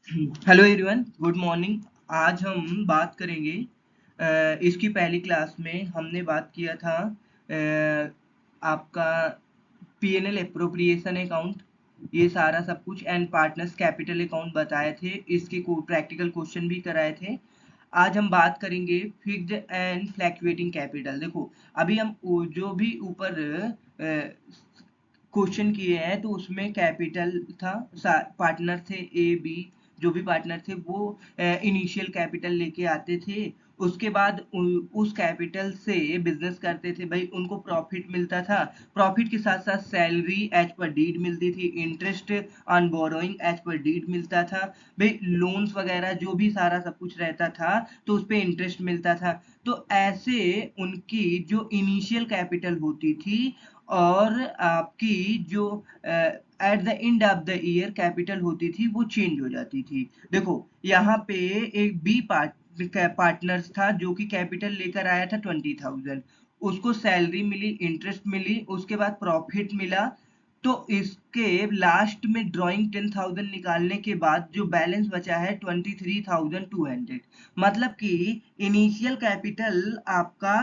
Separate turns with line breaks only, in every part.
Hello everyone, good morning. आज हम बात करेंगे इसकी पहली क्लास में हमने बात किया था आपका पीएनएल एप्रोप्रिएशन अकाउंट, ये सारा सब कुछ एंड पार्टनर्स कैपिटल अकाउंट बताए थे। इसके प्रैक्टिकल क्वेश्चन भी कराए थे। आज हम बात करेंगे फिक्स्ड एंड फ्लैक्चुएटिंग कैपिटल। देखो, अभी हम जो भी ऊपर क्वेश्चन किए हैं तो उसमें कैपिटल था, पार्टनर थे ए बी, जो भी पार्टनर थे वो इनिशियल कैपिटल लेके आते थे। उसके बाद उस कैपिटल से बिजनेस करते थे भाई, उनको प्रॉफिट मिलता था। प्रॉफिट के साथ साथ सैलरी एज पर डीड मिलती थी, interest on borrowing as per deed मिलता था भाई, लोन्स वगैरह जो भी सारा सब कुछ रहता था तो उस पर इंटरेस्ट मिलता था। तो ऐसे उनकी जो इनिशियल कैपिटल होती थी और आपकी जो at the end of the year capital होती थी वो चेंज हो जाती थी। देखो, यहाँ पे एक बी पार्टनर्स था जो कि कैपिटल लेकर आया था 20,000। उसको सैलरी मिली, इंटरेस्ट मिली, उसके बाद प्रॉफिट मिला। तो इसके लास्ट में ड्राइंग 10,000 निकालने के बाद जो बैलेंस बचा है 23,200। मतलब कि इनिशियल कैपिटल आपका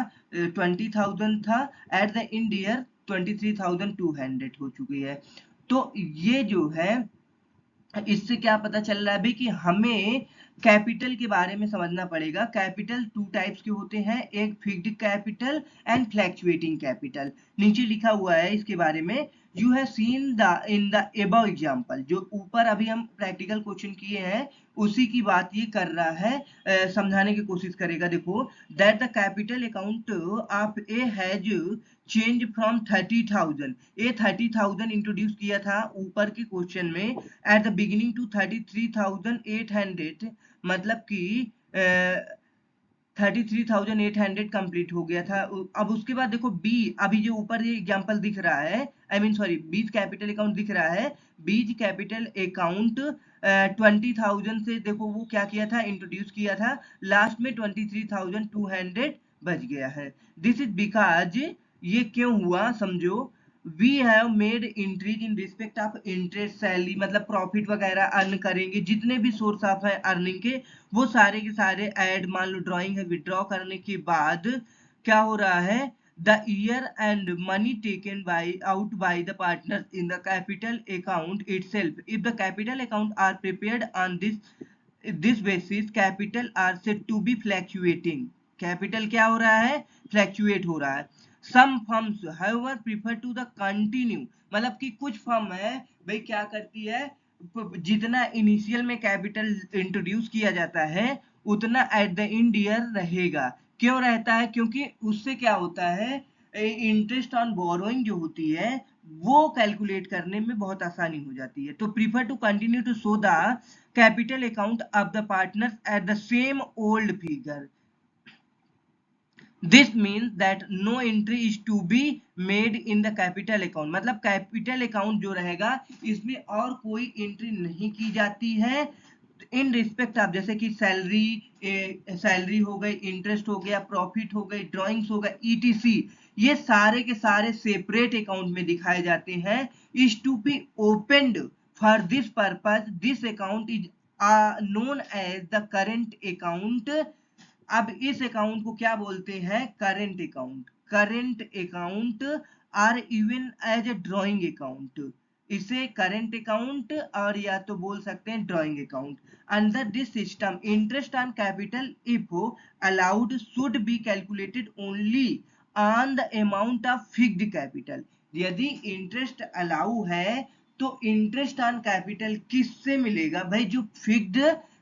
20,000 था, एट द एंड ईयर 23,200 हो चुकी है। तो ये जो है, इससे क्या पता चल रहा है भाई कि हमें कैपिटल के बारे में समझना पड़ेगा। कैपिटल टू टाइप्स के होते हैं, एक fixed capital and fluctuating capital. नीचे लिखा हुआ है इसके बारे में, you have seen the in the above example. जो ऊपर अभी हम प्रैक्टिकल क्वेश्चन किए हैं उसी की बात ये कर रहा है, समझाने की कोशिश करेगा। देखो, that the capital account of A has change from 30,000। ये 30,000 इंट्रोड्यूस किया था ऊपर के क्वेश्चन में एट द बिगिनिंग टू 33,800। मतलब कि 33,800 कंप्लीट हो गया था। अब उसके बाद देखो बी, अभी जो ऊपर ये एग्जांपल दिख रहा है, आई मीन सॉरी, बीज कैपिटल अकाउंट दिख रहा है। बीज कैपिटल अकाउंट 20,000 से देखो वो क्या किया था, इंट्रोड्यूस किया था। लास्ट में 23,200 बच गया है। दिस इज बिकॉज, ये क्यों हुआ समझो, we have made increase in respect of interest, salary, मतलब प्रॉफिट वगैरह अर्न करेंगे, जितने भी सोर्स ऑफ है अर्निंग के वो सारे के सारे ऐड, मान लो ड्राइंग है, विड्रॉ करने के बाद क्या हो रहा है, the year end money taken by out by the partner in the capital account itself, if the capital account are prepared on this basis, capital are said to be fluctuating. Capital क्या हो रहा है, fluctuate हो रहा है। Some firms however prefer to the continue, मतलब कि कुछ फर्म है भाई क्या करती है, जितना इनिशियल में कैपिटल इंट्रोड्यूस किया जाता है उतना एट द एंड ईयर रहेगा। क्यों रहता है, क्योंकि उससे क्या होता है, इंटरेस्ट ऑन बोरोइंग जो होती है वो कैलकुलेट करने में बहुत आसानी हो जाती है। तो prefer to continue to show the capital account of the partners at the same old figure. This means that no entry is to be made in the capital account, मतलब कैपिटल अकाउंट जो रहेगा इसमें और कोई entry नहीं की जाती है इन रिस्पेक्ट ऑफ, जैसे कि सैलरी, सैलरी हो गई, इंटरेस्ट हो गया, प्रॉफिट हो गई, ड्राइंग्स हो गए, ईटीसी, ये सारे के सारे सेपरेट अकाउंट में दिखाए जाते हैं। Is to be opened for this purpose, this account is known as the current account. अब इस अकाउंट को क्या बोलते हैं, current account. Current account are even as a drawing account, इसे करेंट अकाउंट और या तो बोल सकते हैं drawing account. Under this system interest on capital if allowed should be calculated only on the amount of fixed capital. यदि interest allow है तो इंटरेस्ट ऑन कैपिटल किससे मिलेगा भाई, जो फिक्स्ड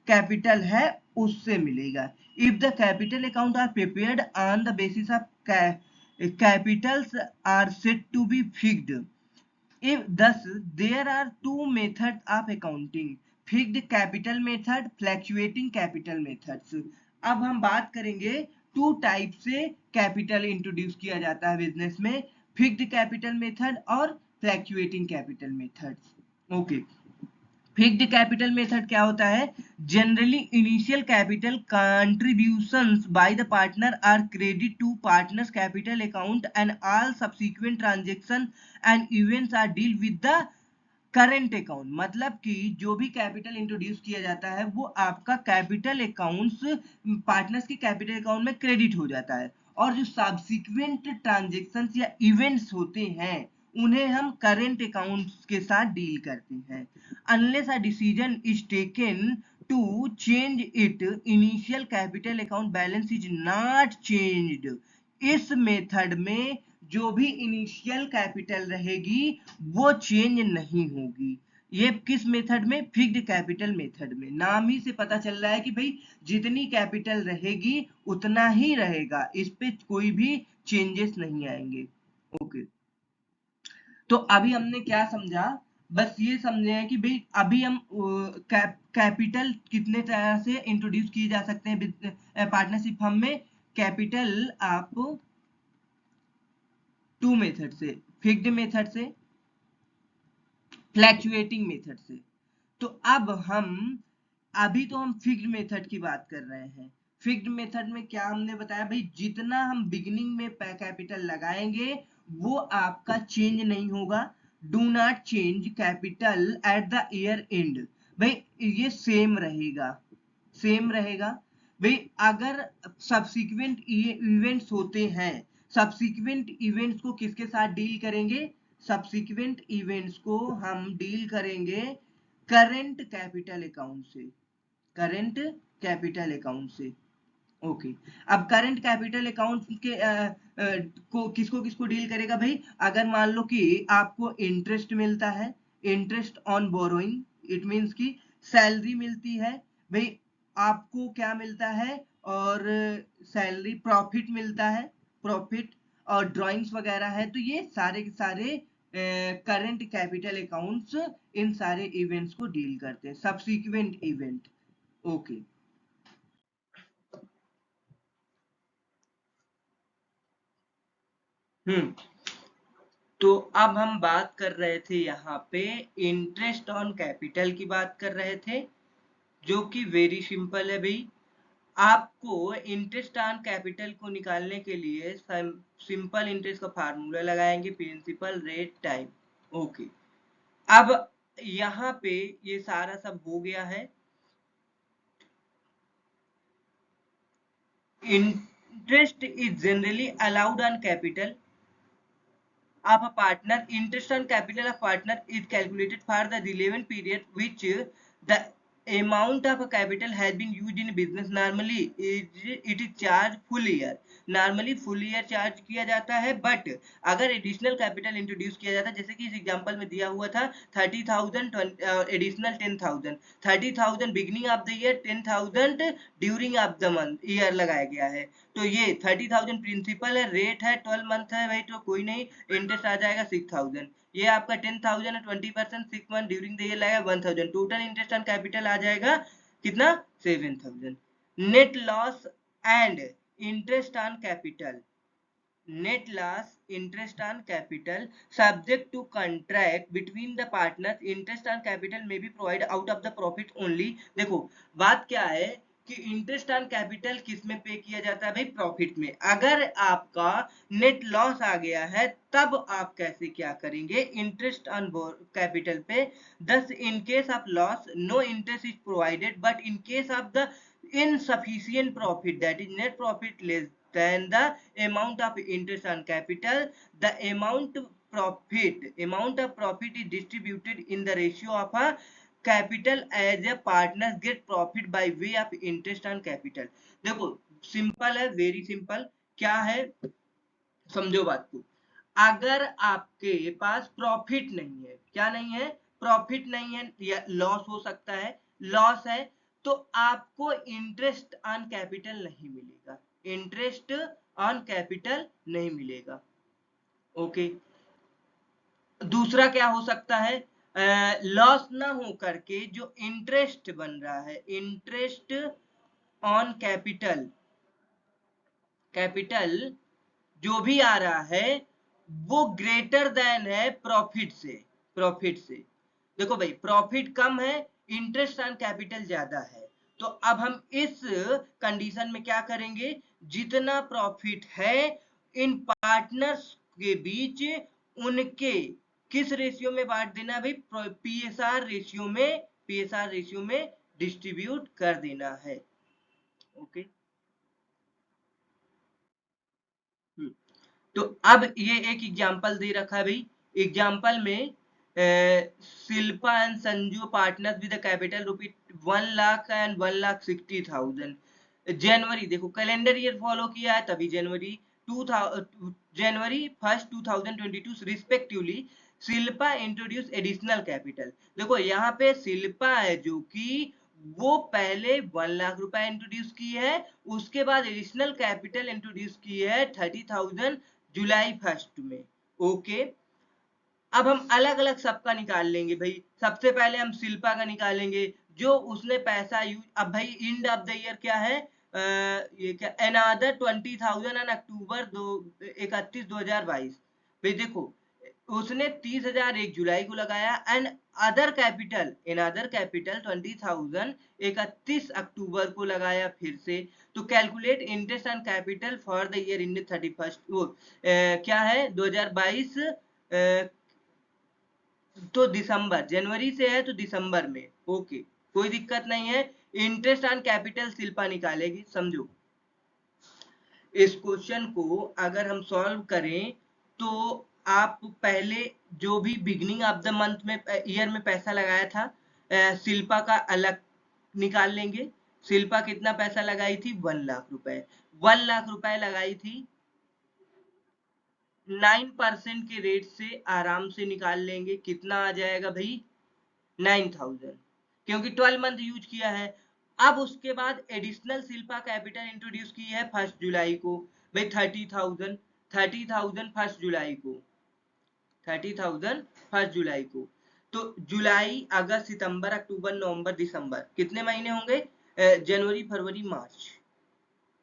कैपिटल है उससे मिलेगा। If the capital account are prepared on the basis of capitals are said to be fixed. If thus there are two methods of accounting, fixed capital method, fluctuating capital methods. अब हम बात करेंगे two type से capital introduce किया जाता है business में, fixed capital method और fluctuating capital methods. Okay, fixed capital method क्या होता है, generally initial capital contributions by the partner are credit to partners capital account and all subsequent transaction and events are deal with the current account मतलब कि जो भी capital introduce किया जाता है वो आपका कैपिटल अकाउंट्स पार्टनर्स के कैपिटल अकाउंट में क्रेडिट हो जाता है, और जो सब्सिक्वेंट ट्रांजेक्शन्स या इवेंट्स होते हैं उन्हें हम करंट अकाउंट्स के साथ डील करते हैं। Unless a decision is taken to change it, initial capital account balance is not changed. इस मेथड में जो भी इनिशियल कैपिटल रहेगी वो चेंज नहीं होगी। ये किस मेथड में? फिक्स्ड कैपिटल मेथड में। नाम ही से पता चल रहा है कि भाई जितनी कैपिटल रहेगी उतना ही रहेगा, इस पे कोई भी चेंजेस नहीं आएंगे। ओके, तो अभी हमने क्या समझा? बस ये समझे हैं कि भाई अभी हम कैपिटल कितने तरह से इंट्रोड्यूस किए जा सकते हैं पार्टनरशिप फर्म में। कैपिटल आप टू मेथड से, फिक्स्ड मेथड से, फ्लैक्चुएटिंग मेथड से। तो अब हम अभी तो हम फिक्स्ड मेथड की बात कर रहे हैं। फिक्स्ड मेथड में क्या हमने बताया भाई, जितना हम बिगिनिंग में कैपिटल लगाएंगे वो आपका चेंज नहीं होगा। Do not change capital at the year and, भाई ये सेम रहेगा, सेम रहेगा। भाई अगर सब्सिक्वेंट इवेंट्स होते हैं, सब्सिक्वेंट इवेंट्स को किसके साथ डील करेंगे? सब्सिक्वेंट इवेंट्स को हम डील करेंगे करंट कैपिटल अकाउंट से, करंट कैपिटल अकाउंट से। ओके, अब करंट कैपिटल अकाउंट के को किसको किसको डील करेगा भाई? अगर मान लो कि आपको इंटरेस्ट मिलता है, interest on borrowing, it means कि सैलरी मिलती है भाई, आपको क्या मिलता है, और सैलरी प्रॉफिट मिलता है, प्रॉफिट और ड्राइंग्स वगैरह है, तो ये सारे के सारे करंट कैपिटल अकाउंट्स इन सारे इवेंट्स को डील करते हैं, सब्सिक्वेंट इवेंट। ओके, तो अब हम बात कर रहे थे यहाँ पे इंटरेस्ट ऑन कैपिटल की बात कर रहे थे, जो कि वेरी सिंपल है भाई। आपको इंटरेस्ट ऑन कैपिटल को निकालने के लिए सिंपल इंटरेस्ट का फार्मूला लगाएंगे, प्रिंसिपल रेट टाइम। ओके, अब यहाँ पे ये सारा सब हो गया है। Interest is generally allowed on capital of a partner. Interest on capital of partner is calculated for the relevant period which the amount of capital has been used in business. Normally it is charged full year. Normally full year charge किया जाता है, but अगर additional capital introduce किया जाता है, जैसे कि इस एग्जांपल में दिया हुआ था 30,000 additional 10,000, 30,000 beginning of the year, 10,000 during of the month year लगाया गया है। तो ये 30,000 प्रिंसिपल है, रेट है 12 मंथ है भाई, तो कोई नहीं, इंटरेस्ट आ जाएगा 6,000। ये आपका 10,000 है, 20% 6 मंथ ड्यूरिंग द ईयर लगेगा 1,000। टोटल इंटरेस्ट ऑन कैपिटल आ जाएगा कितना? 7,000। Net loss and interest on capital, net loss interest on capital subject to contract between the partners. Interest on capital may be provided out of the profit only. देखो बात क्या है कि interest on capital किस में पे किया जाता है भाई? प्रॉफिट में। अगर आपका नेट लॉस आ गया है तब आप कैसे क्या करेंगे? इंटरेस्ट ऑन कैपिटल पे। thus in case of loss no interest is provided, but in case of the insufficient profit, that is net profit less than the amount of interest on capital, the amount of profit is distributed in the ratio of a capital as a partners get profit by way of interest on capital. देखो simple है, very simple. क्या है? समझो बात को। अगर आपके पास profit नहीं है, क्या नहीं है? प्रॉफिट नहीं है, या लॉस हो सकता है, लॉस है, तो आपको इंटरेस्ट ऑन कैपिटल नहीं मिलेगा, इंटरेस्ट ऑन कैपिटल नहीं मिलेगा। ओके, दूसरा क्या हो सकता है? लॉस ना हो करके जो इंटरेस्ट बन रहा है, इंटरेस्ट ऑन कैपिटल, कैपिटल जो भी आ रहा है वो ग्रेटर देन है प्रॉफिट से, प्रॉफिट से। देखो भाई प्रॉफिट कम है, इंटरेस्ट ऑन कैपिटल ज्यादा है, तो अब हम इस कंडीशन में क्या करेंगे? जितना प्रॉफिट है इन पार्टनर्स के बीच, उनके किस रेशियो में बांट देना भाई, पीएसआर रेशियो में डिस्ट्रीब्यूट कर देना है। ओके। तो अब ये एक एग्जांपल दे रखा है भाई। एग्जांपल में Shilpa and Sanju partners with capital rupee 1 lakh and 1,60,000। जनवरी देखो कैलेंडर ईयर फॉलो किया है तभी जनवरी 2000 जनवरी 1 2022 respectively Shilpa introduce additional capital. देखो यहाँ पे शिल्पा है जो कि वो पहले 1 लाख रुपए इंट्रोड्यूस की है, उसके बाद एडिशनल कैपिटल इंट्रोड्यूस की है 30,000 जुलाई 1 में। ओके। अब हम अलग अलग सबका निकाल लेंगे भाई। सबसे पहले हम शिल्पा का निकालेंगे जो उसने पैसा यूज। अब भाई एंड ऑफ द ईयर क्या है, ये क्या, अनदर 20,000 एंड अक्टूबर 31/2022। भाई देखो उसने 30,000 1 जुलाई को लगाया एंड अदर कैपिटल 20,000 31 अक्टूबर को लगाया फिर से। तो calculate interest and capital for the year in 31st वो क्या है 2022। तो दिसंबर, जनवरी से है तो दिसंबर में। ओके, कोई दिक्कत नहीं है। इंटरेस्ट ऑन कैपिटल शिल्पा निकालेगी। समझो इस क्वेश्चन को अगर हम सॉल्व करें तो आप पहले जो भी बिगनिंग ऑफ द मंथ में ईयर में पैसा लगाया था शिल्पा का अलग निकाल लेंगे। शिल्पा कितना पैसा लगाई थी, 1 लाख रुपए। 1 लाख रुपए लगाई थी, 9% के रेट से आराम से निकाल लेंगे। कितना आ जाएगा भाई, 9,000, क्योंकि 12 मंथ यूज किया है। अब उसके बाद एडिशनल शिल्पा कैपिटल इंट्रोड्यूस की है 1 जुलाई को। भाई 30,000, 30,000 1 जुलाई को, 30,000 1 जुलाई को। तो जुलाई अगस्त सितंबर अक्टूबर नवंबर दिसंबर कितने महीने होंगे, जनवरी फरवरी मार्च।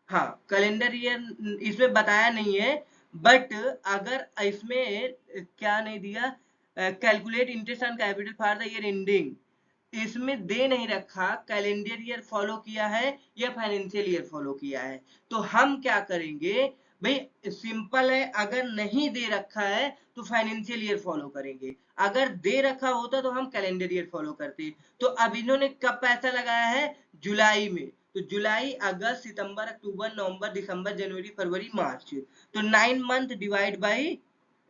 हाँ कैलेंडर ईयर इसमें बताया नहीं है, बट अगर इसमें क्या नहीं दिया, calculate interest on capital for the year ending, इसमें दे नहीं रखा कैलेंडर ईयर फॉलो किया है या फाइनेंशियल ईयर फॉलो किया है। तो हम क्या करेंगे भाई, सिंपल है, अगर नहीं दे रखा है तो फाइनेंशियल ईयर फॉलो करेंगे, अगर दे रखा होता तो हम कैलेंडर ईयर फॉलो करते। तो अब इन्होंने कब पैसा लगाया है, जुलाई में। तो जुलाई अगस्त सितंबर अक्टूबर नवंबर दिसंबर जनवरी फरवरी मार्च। तो 9 मंथ डिवाइड बाई,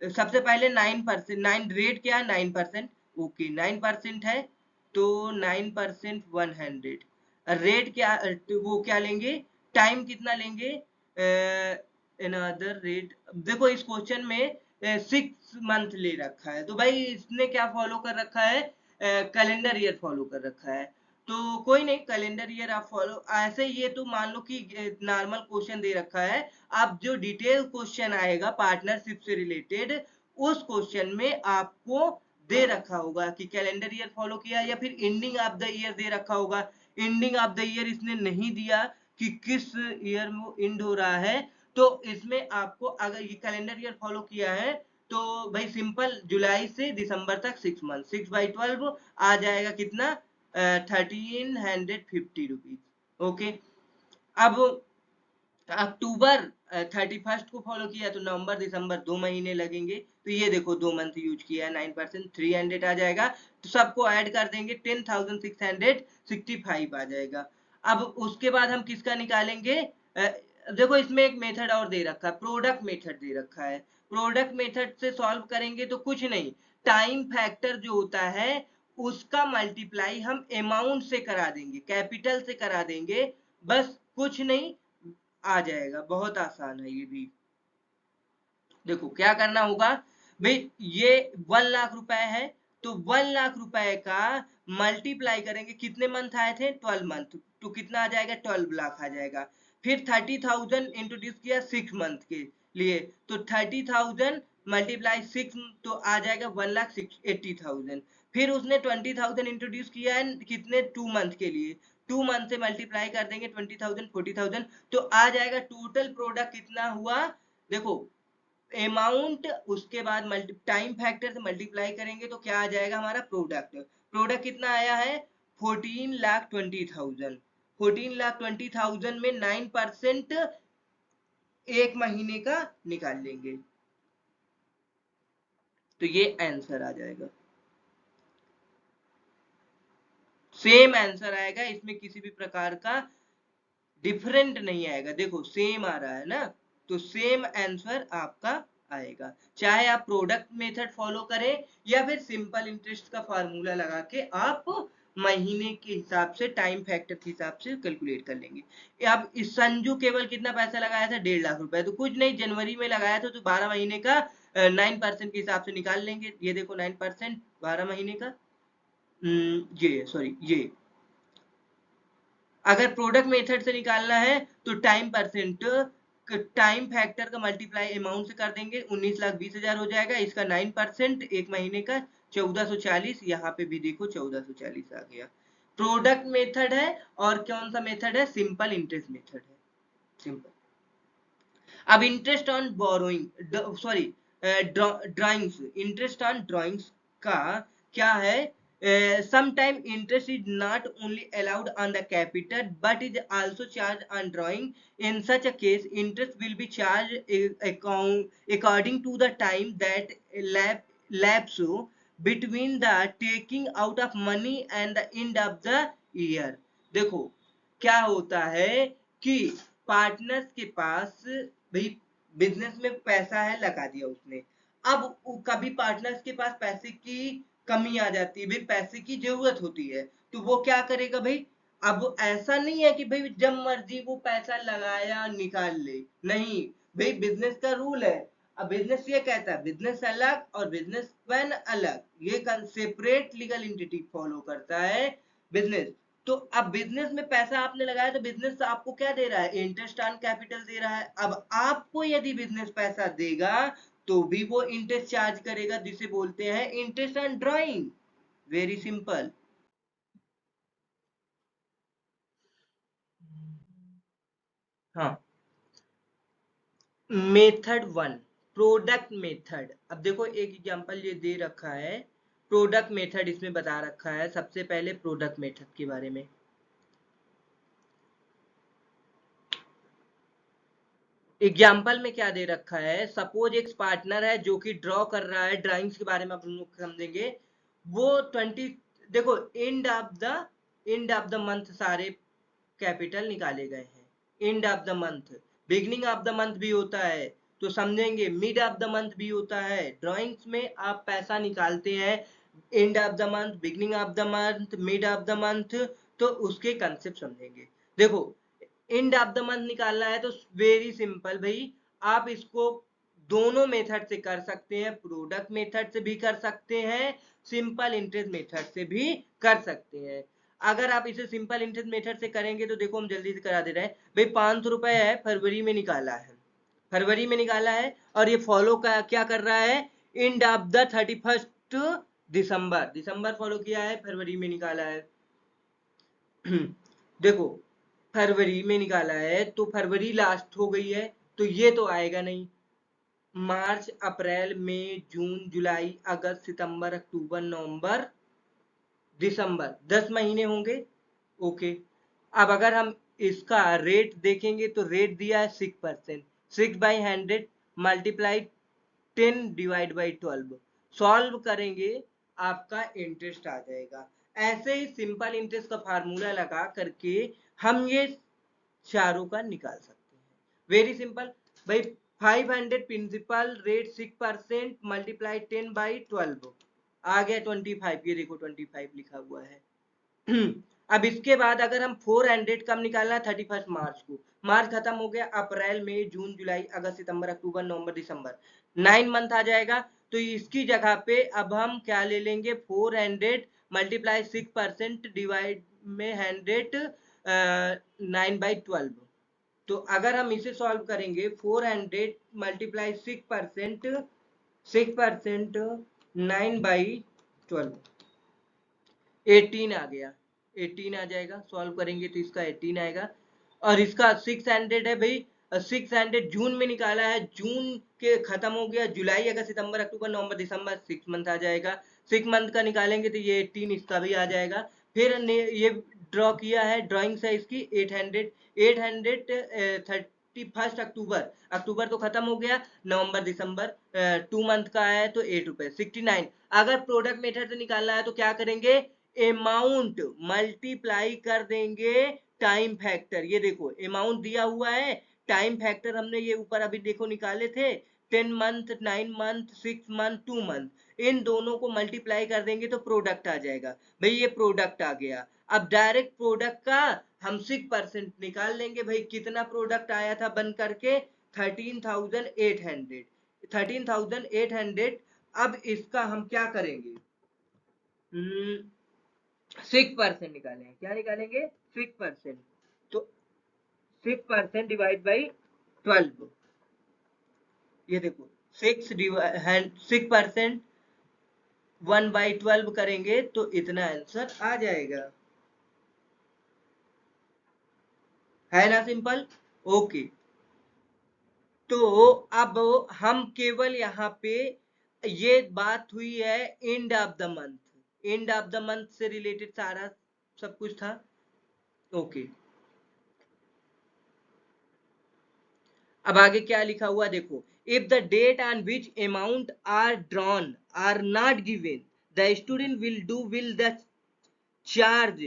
सबसे पहले 9%, 9 रेट क्या है 9%। ओके 9% है तो 9% 100। रेट क्या, वो क्या लेंगे, टाइम कितना लेंगे, अनदर रेट। देखो इस क्वेश्चन में 6 मंथ ले रखा है, तो भाई इसने क्या फॉलो कर रखा है, कैलेंडर ईयर फॉलो कर रखा है। तो कोई नहीं, कैलेंडर ईयर आप फॉलो ऐसे। ये तो मान लो कि नॉर्मल क्वेश्चन दे रखा है। अब जो डिटेल क्वेश्चन आएगा पार्टनरशिप से रिलेटेड, उस क्वेश्चन में आपको दे रखा होगा कि कैलेंडर ईयर फॉलो किया या फिर एंडिंग ऑफ द ईयर दे रखा होगा। एंडिंग ऑफ द ईयर इसने नहीं दिया कि किस ईयर में एंड हो रहा है। तो इसमें आपको अगर ये कैलेंडर ईयर फॉलो किया है तो भाई सिंपल जुलाई से दिसंबर तक 6 मंथ, 6/12 आ जाएगा कितना, 1350 रुपीज। ओके। अब अक्टूबर 31st को फॉलो किया तो नवंबर दिसंबर 2 महीने लगेंगे। तो ये देखो 2 मंथ यूज किया है, 9% 300 आ जाएगा। तो सबको ऐड कर देंगे 10,665 आ जाएगा। अब उसके बाद हम किसका निकालेंगे, देखो इसमें एक मेथड और दे रखा है, प्रोडक्ट मेथड दे रखा है। प्रोडक्ट मेथड से सॉल्व करेंगे तो कुछ नहीं, टाइम फैक्टर जो होता है उसका मल्टीप्लाई हम अमाउंट से करा देंगे, कैपिटल से करा देंगे, बस कुछ नहीं, आ जाएगा। बहुत आसान है ये भी। देखो क्या करना होगा भाई, ये 1 लाख रुपए है तो 1 लाख रुपए का मल्टीप्लाई करेंगे, कितने मंथ आए थे 12 मंथ, तो कितना आ जाएगा 12 लाख आ जाएगा। फिर 30,000 इंट्रोड्यूस किया 6 मंथ के लिए, तो 30,000 मल्टीप्लाई 6 तो आ जाएगा 1,80,000। फिर उसने 20,000 इंट्रोड्यूस किया है कितने 2 मंथ के लिए, 2 मंथ से मल्टीप्लाई कर देंगे 20,000 40,000, तो आ जाएगा टोटल प्रोडक्ट कितना हुआ। देखो अमाउंट उसके बाद टाइम फैक्टर से मल्टीप्लाई करेंगे तो क्या आ जाएगा हमारा प्रोडक्ट। प्रोडक्ट कितना आया है 14,20,000। 14,20,000 में 9% एक महीने का निकाल लेंगे। तो ये आंसर आ जाएगा, सेम आंसर आएगा, इसमें किसी भी प्रकार का डिफरेंट नहीं आएगा। देखो सेम आ रहा है ना, तो सेम आंसर आपका आएगा, चाहे आप प्रोडक्ट मेथड फॉलो करें या फिर सिंपल इंटरेस्ट का फार्मूला लगा के आप महीने के हिसाब से टाइम फैक्टर के हिसाब से कैलकुलेट कर लेंगे। अब इस संजू केवल कितना पैसा लगाया था, 1.5 लाख रुपए, तो कुछ नहीं, जनवरी में लगाया था तो 12 महीने का 9% के हिसाब से निकाल लेंगे। ये देखो 9% 12 महीने का, ये सॉरी ये, अगर प्रोडक्ट मेथड से निकालना है तो टाइम परसेंट, टाइम फैक्टर का मल्टीप्लाई अमाउंट से कर देंगे, 19,20,000 हो जाएगा। इसका 9% एक महीने का 1440, यहाँ पे भी देखो 1440 आ गया। प्रोडक्ट मेथड है और कौन सा मेथड है, सिंपल इंटरेस्ट मेथड है, सिंपल। अब interest on borrowing, sorry drawings, interest on drawings का क्या है, sometime interest is not only allowed on the capital but is also charged on drawing. In such a case interest will be charged according to the time that lapse between the taking out of money and the end of the year। देखो क्या होता है कि partners के पास भाई business में पैसा है, लगा दिया उसने, अब कभी पार्टनर्स के पास पैसे की कमी आ जाती है, भाई पैसे की जरूरत होती है, तो वो क्या करेगा भाई, अब ऐसा नहीं है कि भाई जब मर्जी वो पैसा लगाया निकाल ले, नहीं भाई, बिजनेस का रूल है। अब बिजनेस ये कहता है बिजनेस अलग और बिजनेस मैन अलग, ये सेपरेट लीगल एंटिटी फॉलो करता है बिजनेस। तो अब बिजनेस में पैसा आपने लगाया तो बिजनेस आपको क्या दे रहा है, इंटरेस्ट ऑन कैपिटल दे रहा है। अब आपको यदि बिजनेस पैसा देगा तो भी वो इंटरेस्ट चार्ज करेगा, जिसे बोलते हैं interest on drawing. Very simple. हाँ, मेथड 1, प्रोडक्ट मेथड। अब देखो एक एग्जांपल ये दे रखा है, प्रोडक्ट मेथड इसमें बता रखा है। सबसे पहले प्रोडक्ट मेथड के बारे में, एग्जाम्पल में क्या दे रखा है, सपोज एक पार्टनर है जो कि ड्रॉ कर रहा है, ड्राइंग्स के बारे में आप लोग समझेंगे। वो 20, देखो एंड ऑफ द मंथ सारे कैपिटल निकाले गए हैं, end of the month, beginning of the month भी होता है तो समझेंगे, मिड ऑफ द मंथ भी होता है। ड्राइंग्स में आप पैसा निकालते हैं end of the month, beginning of the month, mid of the month, तो उसके कंसेप्ट समझेंगे। देखो एंड ऑफ द मंथ निकालना है तो वेरी सिंपल भाई, आप इसको दोनों मेथड से कर सकते हैं, प्रोडक्ट मेथड से भी कर सकते हैं, सिंपल इंटरेस्ट मेथड से भी कर सकते हैं। अगर आप इसे सिंपल इंटरेस्ट मेथड से करेंगे तो देखो हम जल्दी से करा दे रहे हैं भाई, 500 रुपए है, फरवरी में निकाला है, फरवरी में निकाला है, और ये फॉलो क्या कर रहा है, end of the 31 December, December follow किया है, फरवरी में निकाला है। देखो फरवरी में निकाला है तो फरवरी लास्ट हो गई है, तो ये तो आएगा नहीं। मार्च, अप्रैल, मई, जून, जुलाई, अगस्त, सितंबर, अक्टूबर, नवंबर, दिसंबर, 10 महीने होंगे। ओके, अब अगर हम इसका रेट देखेंगे तो रेट दिया है 6%, 6/100 मल्टीप्लाई 10 डिवाइड बाई 12, सॉल्व करेंगे आपका इंटरेस्ट आ जाएगा। ऐसे ही सिंपल इंटरेस्ट का फार्मूला लगा करके हम ये चारों का निकाल सकते हैं। वेरी सिंपल भाई, 500 प्रिंसिपल रेट 6% मल्टीप्लाई 10/12 आ गया 25, ये देखो 25 लिखा हुआ है। अब इसके बाद अगर हम 400 कब निकालना है, 31 मार्च को, मार्च खत्म हो गया, अप्रैल, मई, जून, जुलाई, अगस्त, सितंबर, अक्टूबर, नवंबर, दिसंबर, 9 मंथ आ जाएगा। तो इसकी जगह पे अब हम क्या ले लेंगे, 400 मल्टीप्लाई 6% डिवाइड में 100, 9/12। तो अगर हम इसे सॉल्व करेंगे, 400 मल्टीप्लाई 6%, 6% 9/12, 18 आ गया, 18 आ जाएगा, सॉल्व करेंगे तो इसका 18 आएगा। और इसका 600 है भाई, 600 जून में निकाला है, जून के खत्म हो गया, जुलाई, अगस्त, सितंबर, अक्टूबर, नवंबर, दिसंबर, 6 मंथ आ जाएगा। 6 मंथ का निकालेंगे तो ये 18 इसका भी आ जाएगा। फिर ये ड्रॉ किया है, ड्राइंग्स है इसकी 800, 800 31 अक्टूबर, अक्टूबर तो खत्म हो गया, नवंबर दिसंबर 2 मंथ का है तो 8 रुपए 69। अगर प्रोडक्ट मेथड से निकालना है तो क्या करेंगे, अमाउंट मल्टीप्लाई कर देंगे टाइम फैक्टर। ये देखो अमाउंट दिया हुआ है, टाइम फैक्टर हमने ये ऊपर अभी देखो निकाले थे 10 मंथ, 9 मंथ, 6 मंथ, 2 मंथ, इन दोनों को मल्टीप्लाई कर देंगे तो प्रोडक्ट आ जाएगा। भाई ये प्रोडक्ट आ गया। अब डायरेक्ट प्रोडक्ट का हम 6% निकाल लेंगे। भाई कितना प्रोडक्ट आया था बन करके 13,800, 13,800। अब इसका हम क्या करेंगे, 6% निकालेंगे। क्या निकालेंगे, 6%। तो 6% डिवाइड बाई 12, ये देखो 6% 1/12 करेंगे तो इतना आंसर आ जाएगा, है ना सिंपल। ओके, तो अब हम केवल यहाँ पे, ये बात हुई है end of the month, end of the month से रिलेटेड सारा सब कुछ था। ओके, अब आगे क्या लिखा हुआ देखो, if the date on which amount are drawn are not given the student will the charge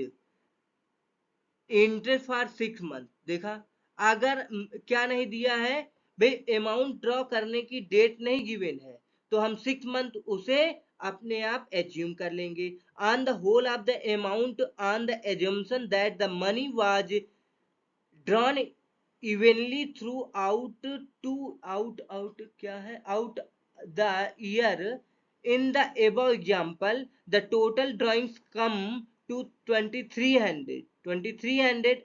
interest for 6 month. देखा, अगर क्या नहीं दिया है भाई, अमाउंट ड्रॉ करने की डेट नहीं गिवन है तो हम 6 मंथ उसे अपने आप एज्यूम कर लेंगे। On the whole of the amount on the assumption that the money was drawn evenly throughout to out क्या है out the year in the above example the total drawings come to 2300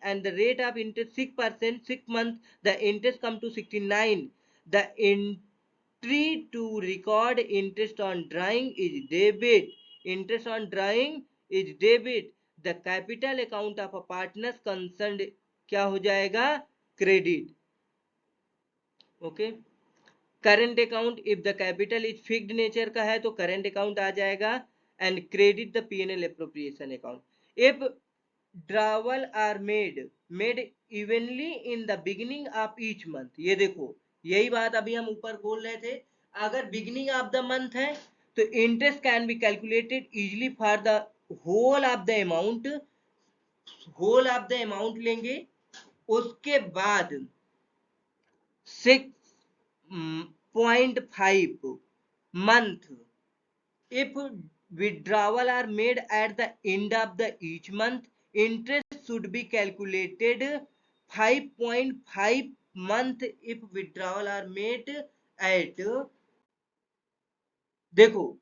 and the rate of interest 6%, 6 months the interest come to 69, the entry to record interest on drawing is debit, interest on drawing is debit, the capital account of a partners concerned क्या हो जाएगा, credit. Okay, current account if the capital is fixed nature का है तो current account आ जाएगा, and credit the P&L appropriation account. If drawal are made evenly in the beginning of each month, ये देखो यही बात अभी हम ऊपर बोल रहे थे, अगर बिगिनिंग ऑफ द मंथ है तो interest can be calculated easily for the whole of the amount, whole of the amount लेंगे, उसके बाद 6.5 month if withdrawal are made at the end of the each month, interest should be calculated 5.5 month if withdrawal are made at, देखो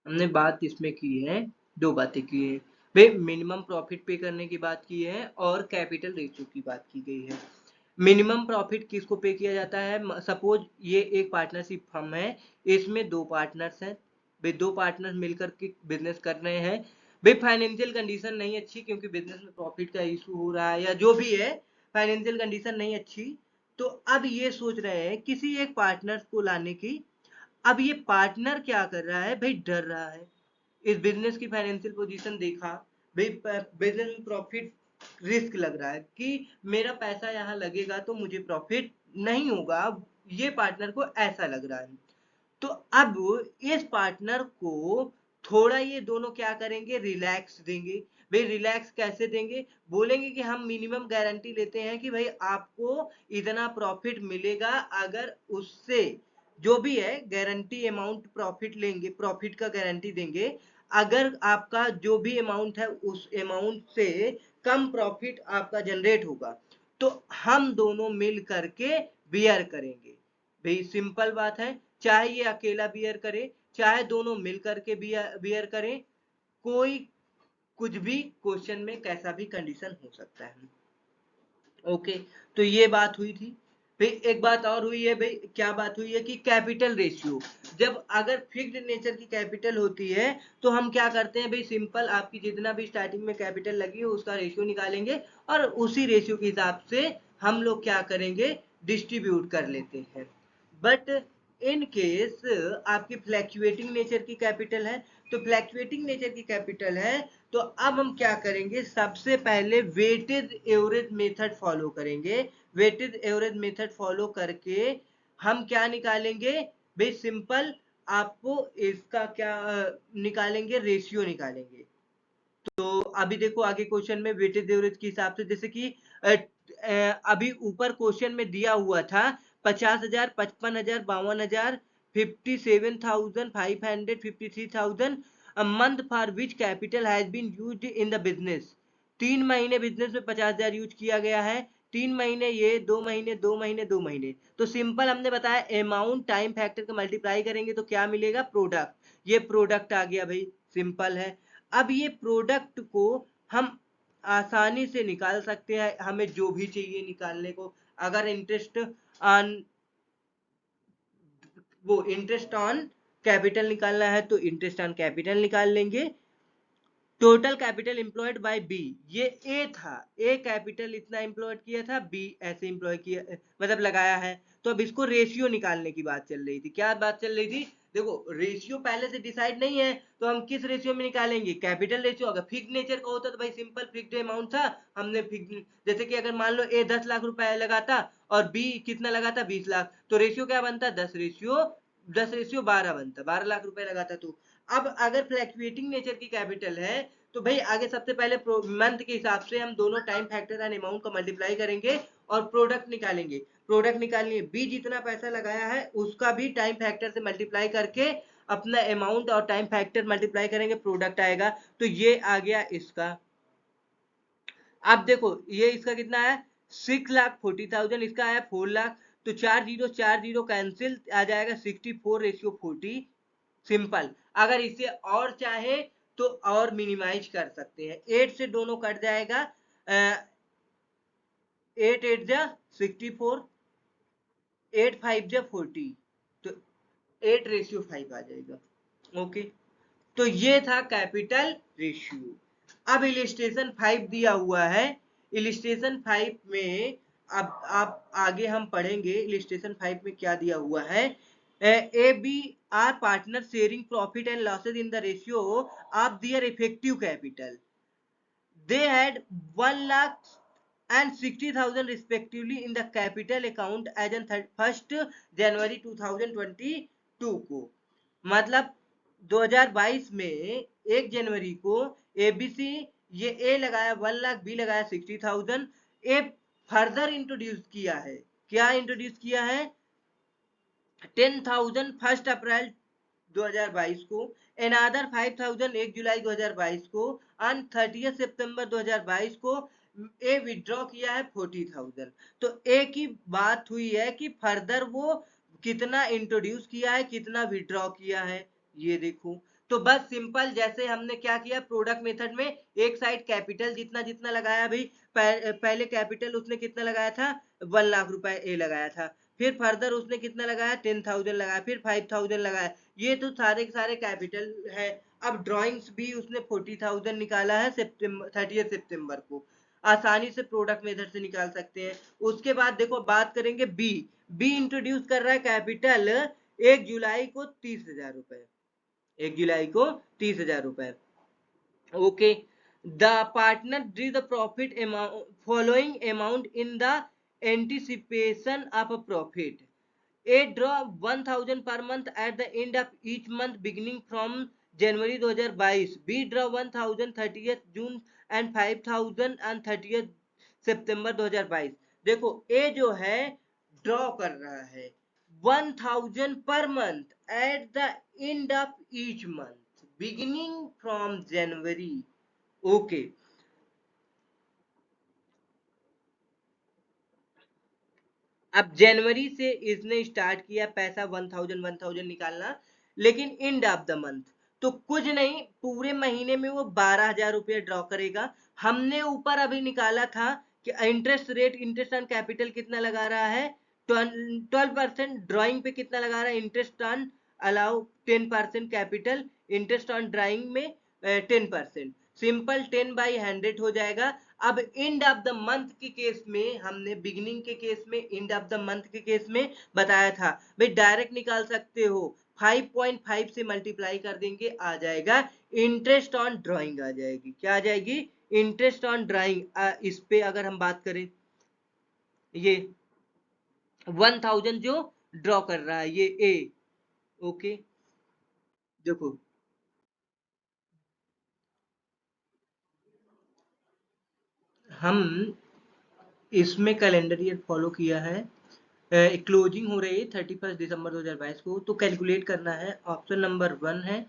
हमने बात इसमें की है, दो बातें की है भाई, मिनिमम प्रॉफिट पे करने की बात की है और कैपिटल रेशियो की बात की गई है। मिनिमम प्रॉफिट किसको पे किया जाता है, सपोज ये एक पार्टनरशिप फर्म है, इसमें 2 पार्टनर्स हैं भाई, 2 पार्टनर्स मिलकर के बिजनेस कर रहे हैं भाई, फाइनेंशियल कंडीशन नहीं अच्छी क्योंकि बिजनेस में प्रॉफिट का इशू हो रहा है या जो भी है, फाइनेंशियल कंडीशन नहीं अच्छी, तो अब ये सोच रहे हैं किसी एक पार्टनर को लाने की। अब ये पार्टनर क्या कर रहा है भाई, डर रहा है, इस बिजनेस की फाइनेंशियल पोजीशन देखा भाई, बिजनेस में प्रॉफिट रिस्क लग रहा है कि मेरा पैसा यहाँ लगेगा तो मुझे प्रॉफिट नहीं होगा, ये पार्टनर को ऐसा लग रहा है। तो अब इस पार्टनर को थोड़ा ये दोनों क्या करेंगे, रिलैक्स देंगे भाई। रिलैक्स कैसे देंगे, बोलेंगे कि हम मिनिमम गारंटी लेते हैं कि भाई आपको इतना प्रॉफिट मिलेगा, अगर उससे जो भी है गारंटी अमाउंट प्रॉफिट लेंगे, प्रॉफिट का गारंटी देंगे, अगर आपका जो भी अमाउंट है उस अमाउंट से कम प्रॉफिट आपका जनरेट होगा तो हम दोनों मिल करके बियर करेंगे। भाई सिंपल बात है, चाहे ये अकेला बियर करे चाहे दोनों मिल करके बियर करें, कोई कुछ भी क्वेश्चन में कैसा भी कंडीशन हो सकता है। ओके, तो ये बात हुई थी। फिर एक बात और हुई है भाई, क्या बात हुई है कि कैपिटल रेशियो, जब अगर फिक्स्ड नेचर की कैपिटल होती है तो हम क्या करते हैं भाई, सिंपल आपकी जितना भी स्टार्टिंग में कैपिटल लगी हो उसका रेशियो निकालेंगे और उसी रेशियो के हिसाब से हम लोग क्या करेंगे, डिस्ट्रीब्यूट कर लेते हैं। बट इन केस आपकी फ्लैक्चुएटिंग नेचर की कैपिटल है तो फ्लैक्चुएटिंग नेचर की कैपिटल है, तो अब हम क्या करेंगे, सबसे पहले वेटेड एवरेज मेथड फॉलो करेंगे। वेटेड एवरेज मेथड फॉलो करके हम क्या निकालेंगे भाई, सिंपल आपको इसका क्या निकालेंगे, रेशियो निकालेंगे। तो अभी देखो आगे क्वेश्चन में वेटेज एवरेज के हिसाब से, जैसे कि अभी ऊपर क्वेश्चन में दिया हुआ था 50,000, 55,000, 52,000, 57,500, 53,000 a month for which capital has been used in the business। 3 महीने बिजनेस में 50,000 यूज किया गया है, 3 महीने ये, 2 महीने 2 महीने 2 महीने। तो सिंपल हमने बताया अमाउंट टाइम फैक्टर का मल्टीप्लाई करेंगे तो क्या मिलेगा, प्रोडक्ट। ये प्रोडक्ट आ गया भाई, सिंपल है। अब ये प्रोडक्ट को हम आसानी से निकाल सकते हैं, हमें जो भी चाहिए निकालने को। अगर इंटरेस्ट ऑन कैपिटल निकालना है तो इंटरेस्ट ऑन कैपिटल निकाल लेंगे। Total capital employed by B, ये ए था, ए कैपिटल इतना एम्प्लॉयड किया था, बी ऐसे एम्प्लॉय किया, मतलब लगाया है। तो अब इसको रेशियो निकालने की बात चल रही थी। क्या बात चल रही थी, देखो रेशियो पहले से डिसाइड नहीं है तो हम किस रेशियो में निकालेंगे, कैपिटल रेशियो। अगर फिक्स नेचर का होता तो भाई सिंपल फिक्स्ड अमाउंट था, हमने फिक्स, जैसे कि अगर मान लो ए 10 लाख रुपए लगाता और बी कितना लगाता 20 लाख, तो रेशियो क्या बनता, 10 रेशियो 12 बनता, 12 लाख रुपए लगाता। तो अब अगर फ्लैक्चुएटिंग नेचर की कैपिटल है तो भाई आगे सबसे पहले मंथ के हिसाब से हम दोनों टाइम फैक्टर एंड अमाउंट को मल्टीप्लाई करेंगे और प्रोडक्ट निकालेंगे। प्रोडक्ट निकालनी है, बी जितना पैसा लगाया है उसका भी टाइम फैक्टर से मल्टीप्लाई करके अपना अमाउंट और टाइम फैक्टर मल्टीप्लाई करेंगे, प्रोडक्ट आएगा। तो ये आ गया इसका। अब देखो ये इसका कितना है, 6,40,000, इसका आया 4 लाख। तो 4 जीरो कैंसिल आ जाएगा, 64:40। सिंपल। अगर इसे और चाहे तो और मिनिमाइज कर सकते हैं, 8 से दोनों कट जाएगा, 8 8 जा 64, 8 5 जा 40, तो 8:5 आ जाएगा। ओके, तो ये था कैपिटल रेशियो। अब इलिस्ट्रेशन 5 दिया हुआ है, इलिस्ट्रेशन 5 में अब आप आगे हम पढ़ेंगे इलिस्ट्रेशन 5 में क्या दिया हुआ है। A B are partner sharing profit and losses in the ratio of their effective capital. They had 1,60,000 respectively in the capital account as on 1st January 2022 को। मतलब 2022 में 1 जनवरी को एबीसी, ये ए लगाया 1 लाख, बी लगाया 60,000। ए फर्दर इंट्रोड्यूस किया है, क्या इंट्रोड्यूस किया है, 10,000 1 अप्रैल 2022 को, अनदर 5,000 1 जुलाई 2022 को, ऑन 30 सितंबर 2022 को ए विड्रॉ किया है 40,000। तो ए की बात हुई है कि फर्दर वो कितना इंट्रोड्यूस किया है, कितना विड्रॉ किया है, ये देखो। तो बस सिंपल जैसे हमने क्या किया प्रोडक्ट मेथड में, एक साइड कैपिटल जितना जितना लगाया भाई, पहले कैपिटल उसने कितना लगाया था, 1 लाख रुपए ए लगाया था, फिर फर्दर उसने कितना लगाया 10,000 लगाया, फिर 5,000 लगाया, ये तो सारे के सारे कैपिटल है। अब ड्राइंग्स भी उसने 40,000 निकाला है सितंबर 30 सितंबर को, आसानी से प्रोडक्ट मेथड से निकाल सकते हैं। उसके बाद देखो बात करेंगे बी, बी इंट्रोड्यूस कर रहा है कैपिटल 1 जुलाई को 30,000 रुपए, 1 जुलाई को 30,000 रुपए। Okay, the partner drew the profit following amount in the anticipation of profit. A draw 1,000 per month at the end of each month beginning from January 2022. B draw 1,000 30th June and 5,000 and 30th September 2022। देखो A जो है draw कर रहा है 1,000 per month at the end of each month beginning from January. Okay, अब जनवरी से इसने start किया पैसा 1,000 निकालना, लेकिन एंड ऑफ द मंथ तो कुछ नहीं, पूरे महीने में वो 12,000 रुपये ड्रॉ करेगा। हमने ऊपर अभी निकाला था कि interest rate, interest on capital कितना लगा रहा है, 12%। ड्राइंग पे कितना लगा रहा है, interest on allow 10% capital, interest on drawing में 10%। सिंपल 10/100 हो जाएगा। अब एंड ऑफ द मंथ के केस में हमने बिगिनिंग के केस में, एंड ऑफ द मंथ के केस में बताया था भाई डायरेक्ट निकाल सकते हो, 5.5 से मल्टीप्लाई कर देंगे, आ जाएगा इंटरेस्ट ऑन ड्राइंग आ जाएगी। क्या आ जाएगी? Interest on drawing. इस पे अगर हम बात करें, ये 1000 जो ड्रॉ कर रहा है ये ए, ओके। देखो हम इसमें कैलेंडर ईयर फॉलो किया है, क्लोजिंग हो रही है 31 दिसंबर 2022 को, तो कैलकुलेट करना है। ऑप्शन नंबर 1 है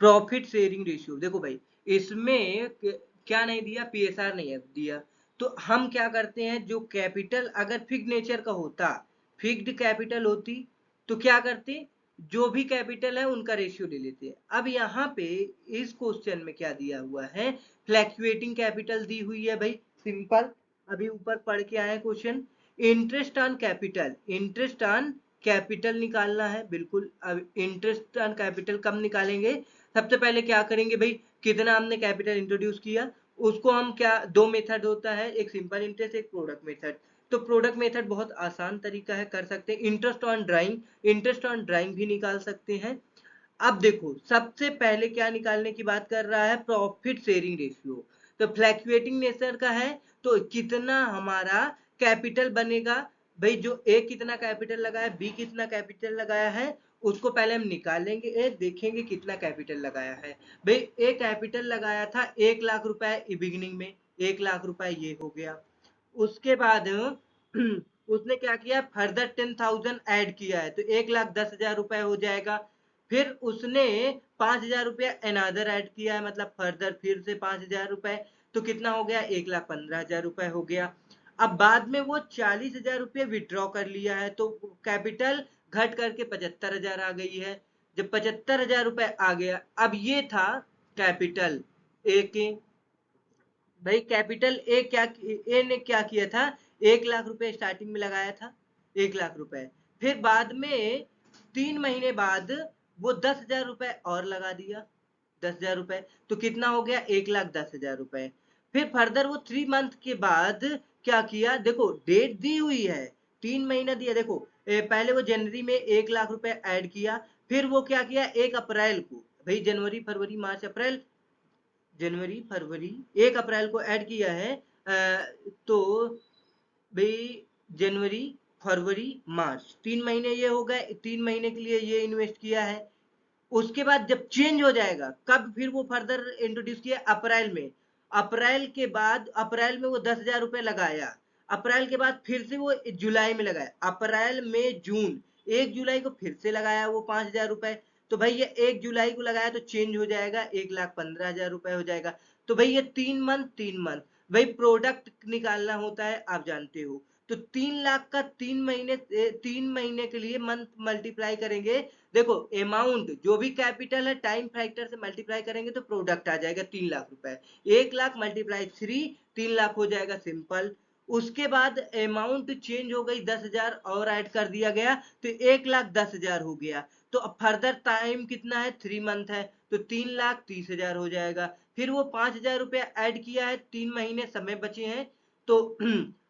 प्रॉफिट शेयरिंग रेशियो। देखो भाई इसमें क्या नहीं दिया, पीएसआर नहीं है दिया, तो हम क्या करते हैं, जो कैपिटल अगर फिक्स नेचर का होता, फिक्स्ड कैपिटल होती, तो क्या करते, जो भी कैपिटल है उनका रेशियो ले लेते हैं। अब यहाँ पे इस क्वेश्चन में क्या दिया हुआ है, फ्लैक्चुएटिंग कैपिटल दी हुई है भाई, सिंपल। अभी ऊपर पढ़ के आए question, interest on capital, interest on capital निकालना है, बिल्कुल। अब इंटरेस्ट ऑन कैपिटल कब निकालेंगे, सबसे पहले क्या करेंगे भाई, कितना हमने कैपिटल इंट्रोड्यूस किया, उसको हम क्या, दो मेथड होता है, एक सिंपल इंटरेस्ट, एक प्रोडक्ट मेथड। तो प्रोडक्ट मेथड बहुत आसान तरीका है, कर सकते हैं। Interest on drawing, interest on drawing भी निकाल सकते हैं। अब देखो सबसे पहले क्या निकालने की बात कर रहा है, प्रॉफिट शेयरिंग रेशियो। तो फ्लैक्चुएटिंग नेचर का है, तो कितना हमारा कैपिटल बनेगा, भाई जो ए कितना कैपिटल लगाया, बी कितना कैपिटल लगाया है, उसको पहले हम निकालेंगे, ए देखेंगे कितना कैपिटल लगाया है। भाई ए कैपिटल लगाया था 1 लाख रुपए बिगिनिंग में, 1 लाख रुपए ये हो गया। उसके बाद उसने क्या किया, फर्दर 10,000 ऐड किया है, तो 1,10,000 रुपए हो जाएगा। फिर उसने 5,000 रुपया अनादर ऐड किया है, मतलब फर्दर फिर से 5,000 रुपए, तो कितना हो गया, 1,15,000 रुपए हो गया। अब बाद में वो 40,000 रुपये विड्रॉ कर लिया है, तो कैपिटल घट करके 75,000 आ गई है। जब 75,000 रुपए आ गया, अब ये था कैपिटल ए के, भाई कैपिटल ए ने क्या किया था, 1 लाख रुपए स्टार्टिंग में लगाया था, 1 लाख रुपए। फिर बाद में 3 महीने बाद वो 10,000 रुपए और लगा दिया, 10,000 रुपए, तो कितना हो गया, 1,10,000 रुपए। फिर फर्दर वो 3 मंथ के बाद क्या किया, देखो डेट दी हुई है, 3 महीना दिया, देखो पहले वो जनवरी में 1 लाख रुपए ऐड किया, फिर वो क्या किया, 1 अप्रैल को, भाई जनवरी फरवरी मार्च अप्रैल, जनवरी फरवरी 1 अप्रैल को ऐड किया है, तो भाई जनवरी फरवरी मार्च 3 महीने ये हो गए, 3 महीने के लिए ये इन्वेस्ट किया है। उसके बाद जब चेंज हो जाएगा, कब फिर वो फर्दर इंट्रोड्यूस किया, अप्रैल में, अप्रैल के बाद अप्रैल में वो 10,000 रुपए लगाया, अप्रैल के बाद फिर से वो जुलाई में लगाया, अप्रैल में जून, 1 जुलाई को फिर से लगाया वो 5,000 रुपए, तो भाई ये 1 जुलाई को लगाया तो चेंज हो जाएगा, 1,15,000 रुपए हो जाएगा। तो भाई ये 3 मंथ 3 मंथ, भाई प्रोडक्ट निकालना होता है आप जानते हो, तो 3 लाख का 3 महीने, 3 महीने के लिए मंथ मल्टीप्लाई करेंगे, देखो अमाउंट जो भी कैपिटल है टाइम फैक्टर से मल्टीप्लाई करेंगे तो प्रोडक्ट आ जाएगा 3 लाख रुपए, 1 लाख मल्टीप्लाई 3, 3 लाख हो जाएगा, सिंपल। उसके बाद अमाउंट चेंज हो गई, 10,000 और ऐड कर दिया गया, तो 1,10,000 हो गया। तो अब फर्दर टाइम कितना है, 3 मंथ है, तो 3,30,000 हो जाएगा। फिर वो 5,000 रुपया ऐड किया है, 3 महीने समय बचे हैं, तो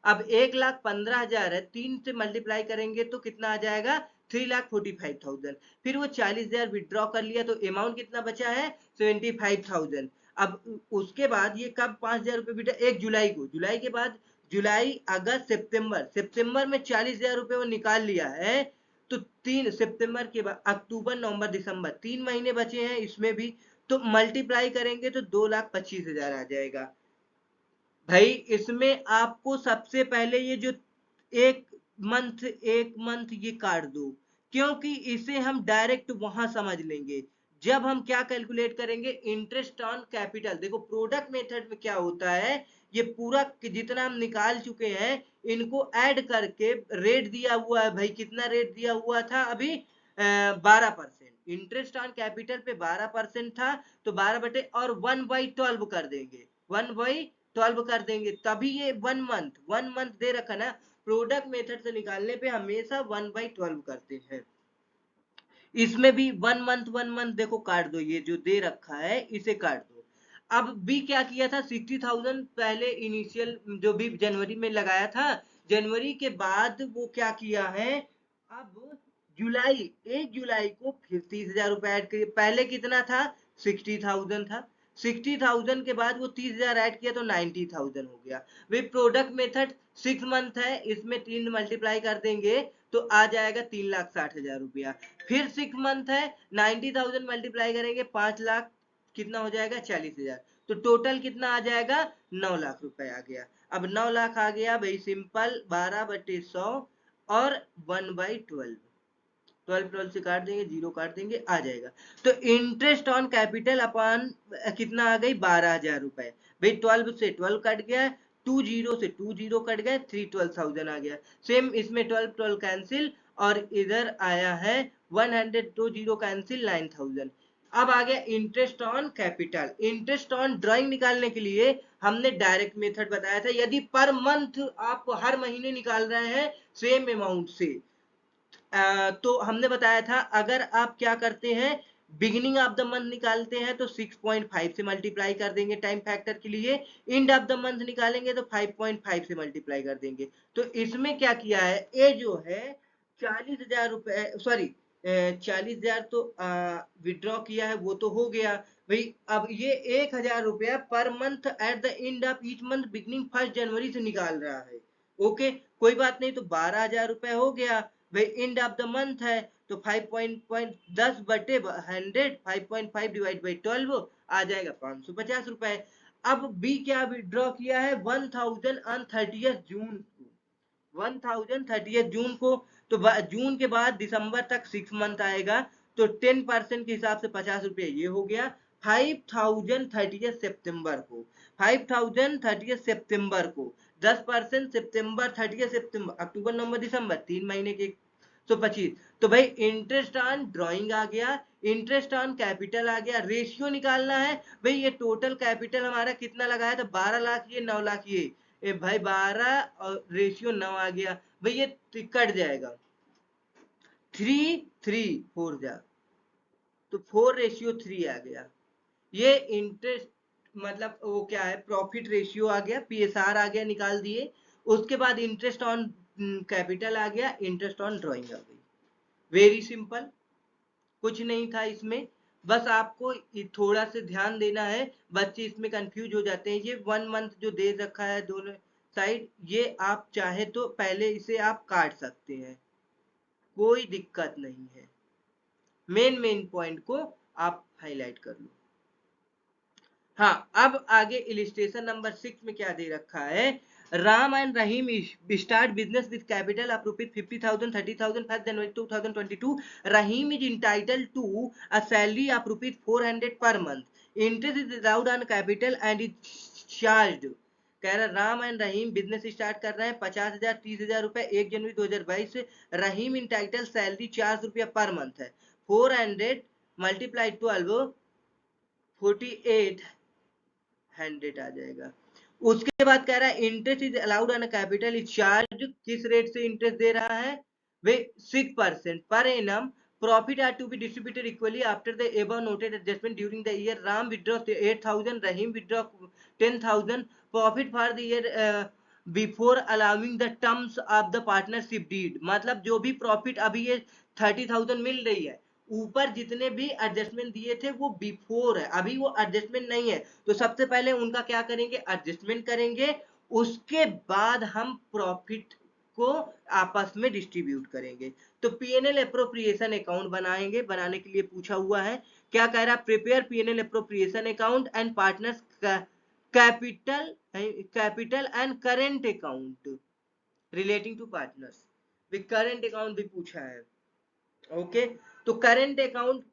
अब 1,15,000 है, 3 से मल्टीप्लाई करेंगे तो कितना आ जाएगा, 3,45,000। फिर वो 40,000 विड्रॉ कर लिया, तो अमाउंट कितना बचा है, 75,000। अब उसके बाद ये कब 5,000 रुपये विड्रॉ, 1 जुलाई को, जुलाई के बाद जुलाई अगस्त सितंबर, सितंबर में 40,000 रुपये वो निकाल लिया है, तो 3 सितंबर के बाद अक्टूबर नवंबर दिसंबर 3 महीने बचे हैं इसमें भी, तो मल्टीप्लाई करेंगे तो 2,25,000 आ जाएगा। भाई इसमें आपको सबसे पहले ये जो एक एक मंथ ये काट दो, क्योंकि इसे हम डायरेक्ट वहां समझ लेंगे जब हम क्या कैलकुलेट करेंगे, इंटरेस्ट ऑन कैपिटल। देखो प्रोडक्ट मेथड में क्या होता है, ये पूरा जितना हम निकाल चुके हैं इनको ऐड करके रेट दिया हुआ है, भाई कितना रेट दिया हुआ था अभी, 12%, इंटरेस्ट ऑन कैपिटल पे 12% था, तो 12 बटे और 1/12 कर देंगे, 1/12 कर देंगे, तभी ये 1 मंथ दे रखा ना, प्रोडक्ट मेथड से निकालने पे हमेशा 1/12 करते हैं। इसमें भी 1 मंथ देखो काट दो, ये जो दे रखा है इसे काट दो। अब भी क्या किया था, 60,000 पहले इनिशियल जो भी जनवरी में लगाया था, जनवरी के बाद वो क्या किया है, अब जुलाई 1 जुलाई को फिर 30,000 रुपए ऐड करिए। पहले कितना था? 60,000 था। 60,000 के बाद वो 30,000 ऐड किया तो 90,000 हो गया। वे प्रोडक्ट मेथड 6 मंथ है, इसमें 3 मल्टीप्लाई कर देंगे तो आ जाएगा 3,60,000 रुपया। फिर 6 मंथ है, 90,000 मल्टीप्लाई करेंगे 5 लाख, कितना हो जाएगा? 40,000। तो टोटल कितना आ जाएगा? 9 लाख रुपए आ गया। अब 9 लाख आ गया भाई, सिंपल 12/100 और 1/12, 12 से काट देंगे, 0 काट देंगे, आ जाएगा। तो इंटरेस्ट ऑन कैपिटल अपॉन कितना आ गई? 12,000 रुपए। भाई 12 से 12 कट गया, 20 से 20 कट गए, 312,000 आ गया। सेम इसमें 12 कैंसिल और इधर आया है 100, 20 कैंसिल, 9,000। अब आ गया interest on capital. Interest on drawing निकालने के लिए हमने डायरेक्ट मेथड बताया था। यदि पर मंथ आप हर महीने निकाल रहे हैं सेम अमाउंट से, तो हमने बताया था अगर आप क्या करते हैं, बिगिनिंग ऑफ द मंथ निकालते हैं तो 6.5 से मल्टीप्लाई कर देंगे टाइम फैक्टर के लिए, एंड ऑफ द मंथ निकालेंगे तो 5.5 से मल्टीप्लाई कर देंगे। तो इसमें क्या किया है, ए जो है 40,000 रुपए, सॉरी 40,000 तो विड्रॉ किया है, वो तो हो गया भाई। अब ये 1,000 रुपया per month at the end of each month beginning 1 जनवरी से निकाल रहा है। ओके, कोई बात नहीं, तो 12,000 रुपए हो गया भाई। एंड ऑफ द मंथ है तो 5.10/100, 5.5 डिवाइड बाई 12 आ जाएगा 550 रुपए। अब बी क्या विड्रॉ किया है? 1,000 ऑन 30th जून को, 1,000 30th जून को। तो जून के बाद दिसंबर तक 6 मंथ आएगा, तो 10% के हिसाब से 50 रुपये ये हो गया। 5,000 30th सितंबर को, 5,000 30th सितंबर को 10% सितंबर 30th सितंबर, अक्टूबर नवंबर दिसंबर, 3 महीने के 125। तो भाई इंटरेस्ट ऑन ड्राइंग आ गया, इंटरेस्ट ऑन कैपिटल आ गया। रेशियो निकालना है भाई, ये टोटल कैपिटल हमारा कितना लगाया था? 12 लाख, ये 9 लाख, ये भाई 12 और रेशियो 9 आ गया भाई, ये कट जाएगा 3 3 4 जा, तो 4:3 आ गया। ये इंटरेस्ट मतलब वो क्या है, प्रॉफिट रेशियो आ गया, पीएसआर आ गया, निकाल दिए। उसके बाद इंटरेस्ट ऑन कैपिटल आ गया, इंटरेस्ट ऑन ड्राइंग आ गई। वेरी सिंपल, कुछ नहीं था इसमें, बस आपको थोड़ा सा ध्यान देना है। बच्चे इसमें कंफ्यूज हो जाते हैं। ये 1 मंथ जो दे रखा है दोनों साइड, ये आप चाहे तो पहले इसे आप काट सकते हैं, कोई दिक्कत नहीं है। मेन पॉइंट को आप हाईलाइट कर लो। हाँ, अब आगे इलिस्ट्रेशन नंबर 6 में क्या दे रखा है, Ram and Rahim start business with capital of rupees 50,000 30,000 1 January 2022। Rahim is entitled to a salary of rupees 400 per month. Interest is allowed on capital and is charged. कह रहा Ram and Rahim business start कर रहे हैं, 50,000 30,000 रुपए 1 जनवरी 2022 से। रहीम इंटाइटल सैलरी 400 रुपया per month है। 400 multiply 12, 4800 आ जाएगा। उसके बाद कह रहा है interest is allowed on capital is charged. किस रेट से इंटरेस्ट दे रहा है वे? 6% per annum. Profit are to be distributed equally after the above noted adjustment during the year. Ram withdraw 8,000, Rahim withdraw 10,000। Profit for the year before allowing the terms of the partnership deed. मतलब जो भी profit अभी ये 30,000 मिल रही है, ऊपर जितने भी एडजस्टमेंट दिए थे वो बिफोर है, अभी वो एडजस्टमेंट नहीं है। तो सबसे पहले उनका क्या करेंगे? एडजस्टमेंट करेंगे, उसके बाद हम प्रॉफिट को आपस में डिस्ट्रीब्यूट करेंगे। तो पीएनएल अप्रोप्रिएशन अकाउंट बनाएंगे, बनाने के लिए पूछा हुआ है। क्या कह रहा है? Prepare PNL appropriation account and partners capital and current account relating to partners. Current account भी पूछा है। ओके, तो करंट अकाउंट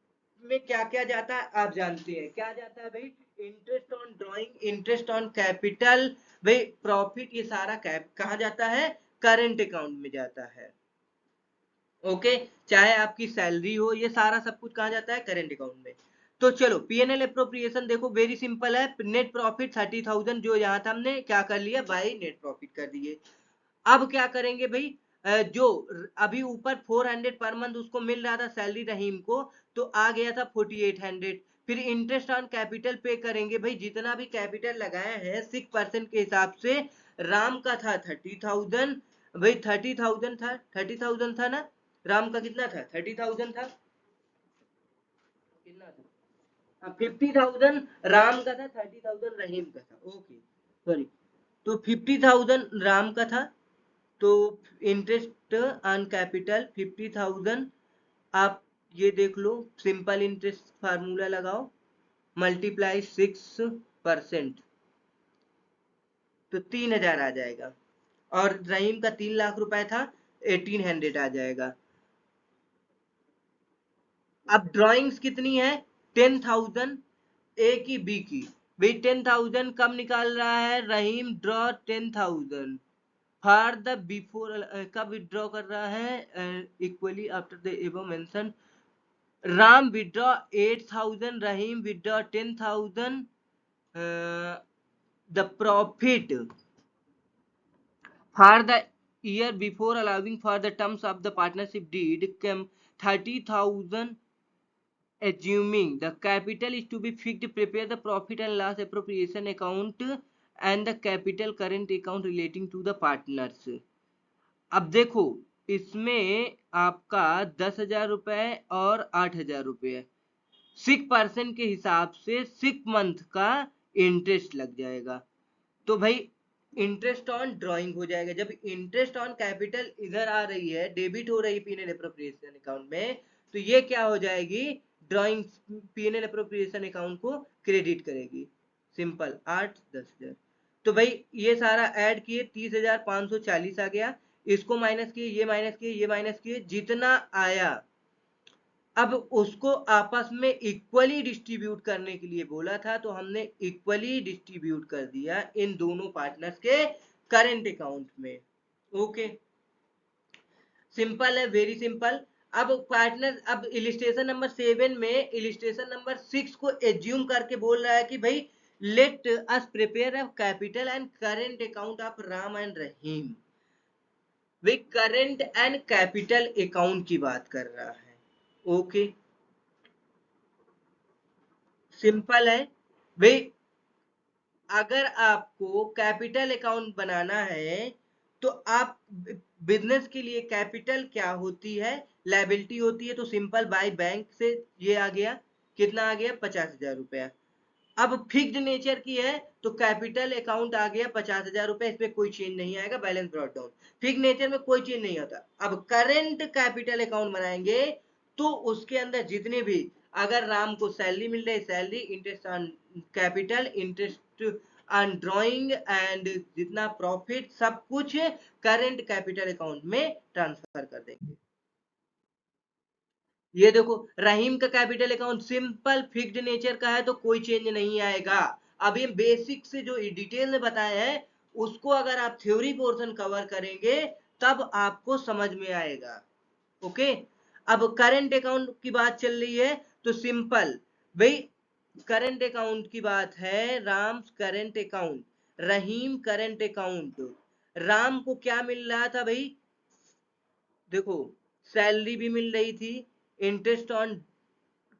में क्या क्या जाता है आप जानते हैं। क्या जाता है भाई? Interest on drawing, interest on capital, भाई प्रॉफिट, ये सारा कहाँ जाता है? करंट अकाउंट में जाता है। ओके, चाहे आपकी सैलरी हो, ये सारा सब कुछ कहाँ जाता है? करंट अकाउंट में। तो चलो पीएनएल अप्रोप्रिएशन देखो, वेरी सिंपल है। नेट प्रॉफिट 30,000 जो यहाँ था, हमने क्या कर लिया? बाई नेट प्रॉफिट कर दिए। अब क्या करेंगे भाई? जो अभी ऊपर 400 पर मंथ उसको मिल रहा था सैलरी रहीम को, तो आ गया था 4800। फिर इंटरेस्ट ऑन कैपिटल पे करेंगे भाई, जितना भी कैपिटल लगाया है 6% के हिसाब से। राम का था 30,000, भाई 30,000 था, 30,000 था ना, राम का कितना था, 30,000 था, कितना था, 50,000 राम का था, 30,000 रहीम का था, ओके सॉरी। तो 50,000 राम का था, तो इंटरेस्ट ऑन कैपिटल 50,000, आप ये देख लो, सिंपल इंटरेस्ट फार्मूला लगाओ, मल्टीप्लाई 6%, तो 3,000 आ जाएगा। और रहीम का 3 लाख रुपए था, 1800 आ जाएगा। अब ड्राइंग्स कितनी है, 10,000 ए की बी की, भाई 10,000 कब निकाल रहा है रहीम, ड्रॉ 10,000 फॉर द बिफोर, कब विड्रॉ कर रहा है, equally after the above mention, Ram withdraw 8,000, Rahim withdraw 10,000, the profit for the year before allowing for the terms of the partnership deed came 30,000, assuming the capital is to be fixed, prepare the profit and loss appropriation account and the capital current account relating to the partners। अब देखो, इसमें आपका 10,000 रुपए और 8,000 रुपए 6% के हिसाब से 6 मंथ का इंटरेस्ट लग जाएगा। तो भाई इंटरेस्ट ऑन ड्राइंग हो जाएगा, जब इंटरेस्ट ऑन कैपिटल इधर आ रही है, डेबिट हो रही है पीएनएल एप्रोप्रिएशन अकाउंट में, तो ये क्या हो जाएगी, ड्राइंग पीएनएल एप्रोप्रिएशन अकाउंट को क्रेडिट करेगी। सिंपल 8-10,000, तो भाई ये सारा ऐड किए 30,540 आ गया, इसको माइनस किए, ये माइनस किए, ये माइनस किए, जितना आया अब उसको आपस में इक्वली डिस्ट्रीब्यूट करने के लिए बोला था, तो हमने इक्वली डिस्ट्रीब्यूट कर दिया इन दोनों पार्टनर्स के करंट अकाउंट में। ओके, सिंपल है, वेरी सिंपल। अब पार्टनर, अब इलिस्ट्रेशन नंबर 7 में इलिस्ट्रेशन नंबर 6 को एज्यूम करके बोल रहा है कि भाई let us prepare a capital and current account of Ram and Rahim. Way current and capital account की बात कर रहा है। ओके, सिंपल है भाई, अगर आपको कैपिटल अकाउंट बनाना है तो आप बिजनेस के लिए कैपिटल क्या होती है, लायबिलिटी होती है, तो सिंपल बाय बैंक से ये आ गया, कितना आ गया, 50,000 रुपया। अब फिक्स्ड नेचर की है तो कैपिटल अकाउंट आ गया 50,000 रुपए, इसमें कोई चेंज नहीं आएगा, balance brought down. Fixed nature में कोई चेंज नहीं होता। अब करेंट कैपिटल अकाउंट बनाएंगे तो उसके अंदर जितने भी, अगर राम को सैलरी मिल रही, salary, interest on capital, interest on drawing and जितना प्रॉफिट, सब कुछ करेंट कैपिटल अकाउंट में ट्रांसफर कर देंगे। ये देखो, रहीम का capital account simple fixed nature का है तो कोई चेंज नहीं आएगा। अब ये बेसिक से जो डिटेल में बताया है उसको अगर आप थ्योरी पोर्शन कवर करेंगे तब आपको समझ में आएगा। ओके, अब करंट अकाउंट की बात चल रही है तो सिंपल भाई, करंट अकाउंट की बात है, राम करंट अकाउंट, रहीम करंट अकाउंट। राम को क्या मिल रहा था भाई, देखो सैलरी भी मिल रही थी, इंटरेस्ट ऑन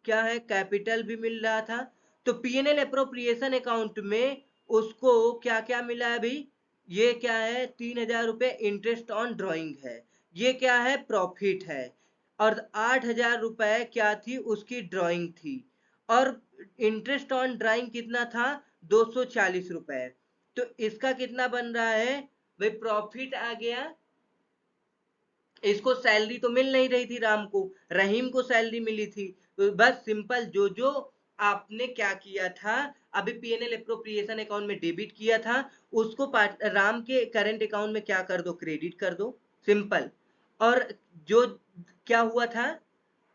क्या है कैपिटल भी मिल रहा था, तो पीएनएल अप्रोप्रिएशन अकाउंट में उसको क्या क्या मिला है भाई, ये क्या है, 3,000 रुपए इंटरेस्ट ऑन ड्राइंग है, ये क्या है, प्रॉफिट है, और 8,000 रुपए क्या थी, उसकी ड्राइंग थी, और इंटरेस्ट ऑन ड्राइंग कितना था, 240 रुपए। तो इसका कितना बन रहा है भाई, प्रॉफिट आ गया। इसको सैलरी तो मिल नहीं रही थी राम को, रहीम को सैलरी मिली थी, तो बस सिंपल जो जो आपने क्या किया था, अभी पीएनएल अप्रोप्रिएशन अकाउंट में डेबिट किया था, उसको राम के करंट अकाउंट में क्या कर दो, क्रेडिट कर दो, सिंपल। और जो क्या हुआ था,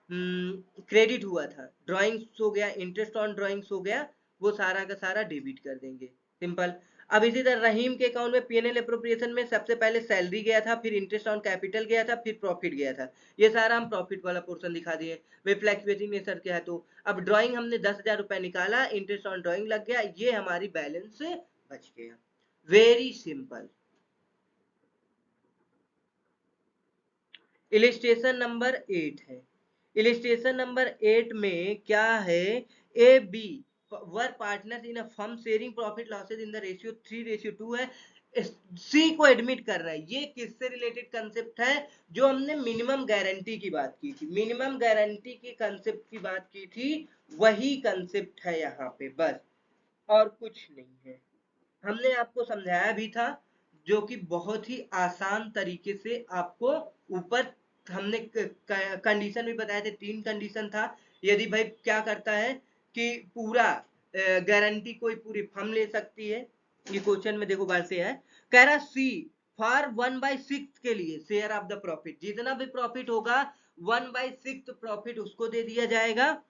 क्रेडिट हुआ था, ड्राइंग्स हो गया, इंटरेस्ट ऑन ड्राइंग्स हो गया, वो सारा का सारा डेबिट कर देंगे, सिंपल। अब इसी तरह रहीम के अकाउंट में पीएनएल अप्रोप्रिएशन में सबसे पहले सैलरी गया था, फिर इंटरेस्ट ऑन कैपिटल गया था, फिर प्रॉफिट गया था, ये सारा हम प्रॉफिट वाला पोर्शन दिखा दिए। वे फ्लैक्चुएटिंग नेचर क्या है, तो अब ड्राइंग हमने 10,000 रुपए निकाला, इंटरेस्ट ऑन ड्राइंग लग गया, ये हमारी बैलेंस बच गया, वेरी सिंपल। इलिस्ट्रेशन नंबर 8 है, इलिस्ट्रेशन नंबर 8 में क्या है, A B were partner in a firm sharing profit losses in the ratio 3:2 है, सी को एडमिट कर रहा है। ये किससे रिलेटेड कंसेप्ट है? जो हमने मिनिमम गारंटी की बात की थी, मिनिमम गारंटी की कंसेप्ट की बात की थी, वही कंसेप्ट है यहाँ पे, बस और कुछ नहीं है। हमने आपको समझाया भी था, जो कि बहुत ही आसान तरीके से आपको ऊपर हमने कंडीशन भी बताए थे, 3 कंडीशन था। यदि भाई क्या करता है कि पूरा गारंटी कोई पूरी फर्म ले सकती है, ये क्वेश्चन में देखो बात से है, कह रहा सी फॉर 1/6 के लिए शेयर ऑफ द प्रॉफिट, जितना भी प्रॉफिट होगा 1/6 प्रॉफिट उसको दे दिया जाएगा,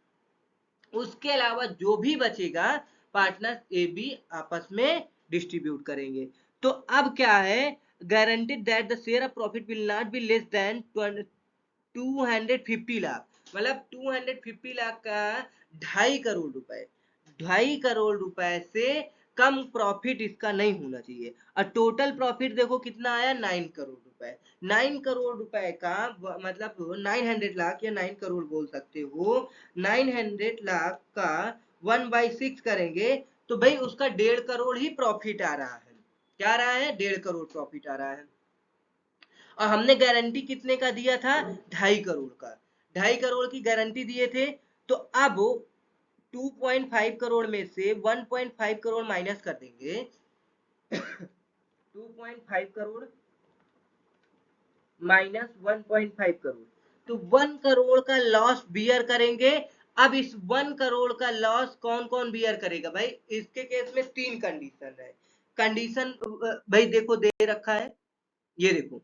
उसके अलावा जो भी बचेगा पार्टनर ए बी आपस में डिस्ट्रीब्यूट करेंगे। तो अब क्या है, guaranteed that the share of profit will not be less than 250 lakh, मतलब 250 लाख का 2.5 करोड़ रुपए, 2.5 करोड़ रुपए से कम प्रॉफिट इसका नहीं होना चाहिए। और टोटल प्रॉफिट देखो कितना आया, 9 करोड़ रुपए। 9 करोड़ रुपए का मतलब 900 लाख या 9 करोड़ बोल सकते हो। 900 लाख का 1/6 करेंगे तो भाई उसका 1.5 करोड़ ही प्रॉफिट आ रहा है। क्या आ रहा है? 1.5 करोड़ प्रॉफिट आ रहा है। और हमने गारंटी कितने का दिया था? 2.5 करोड़ का, 2.5 करोड़ की गारंटी दिए थे। तो अब 2.5 करोड़ में से 1.5 करोड़ माइनस कर देंगे 2.5 करोड़ माइनस 1.5 करोड़, तो 1 करोड़ का लॉस बियर करेंगे। अब इस 1 करोड़ का लॉस कौन कौन बियर करेगा भाई? इसके केस में 3 कंडीशन है। कंडीशन भाई देखो दे रखा है, ये देखो,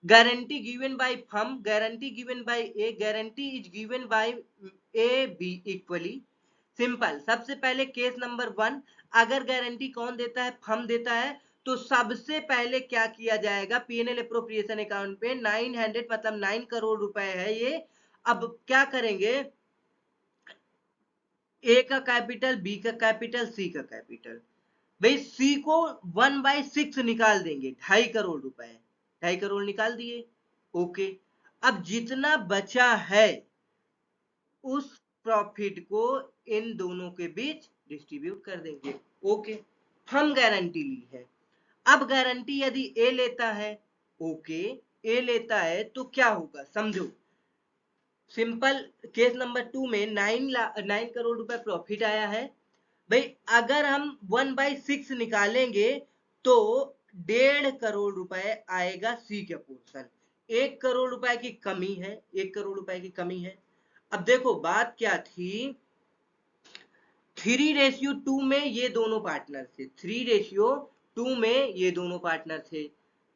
guarantee given by firm, guarantee given by a, guarantee is given by a b equally। Simple, सबसे पहले केस नंबर 1, अगर गारंटी कौन देता है? फर्म देता है। तो सबसे पहले क्या किया जाएगा, पीएनएल अप्रोप्रिएशन अकाउंट पे 900 मतलब 9 करोड़ रुपए है ये। अब क्या करेंगे, ए का कैपिटल, बी का कैपिटल, सी का कैपिटल। भाई सी को 1/6 निकाल देंगे, 2.5 करोड़ रुपए, 2.5 करोड़ निकाल दिए। ओके, अब जितना बचा है उस प्रॉफिट को इन दोनों के बीच डिस्ट्रीब्यूट कर देंगे। ओके, हम गारंटी ली है। अब गारंटी यदि ए लेता है, ओके, ए लेता है तो क्या होगा समझो। सिंपल, केस नंबर 2 में 9 करोड़ रुपए प्रॉफिट आया है। भाई अगर हम 1/6 निकालेंगे तो 1.5 करोड़ रुपए आएगा सी का पोर्शन। 1 करोड़ रुपए की कमी है, 1 करोड़ रुपए की कमी है। अब देखो बात क्या थी, 3:2 में ये दोनों पार्टनर थे, 3:2 में ये दोनों पार्टनर थे।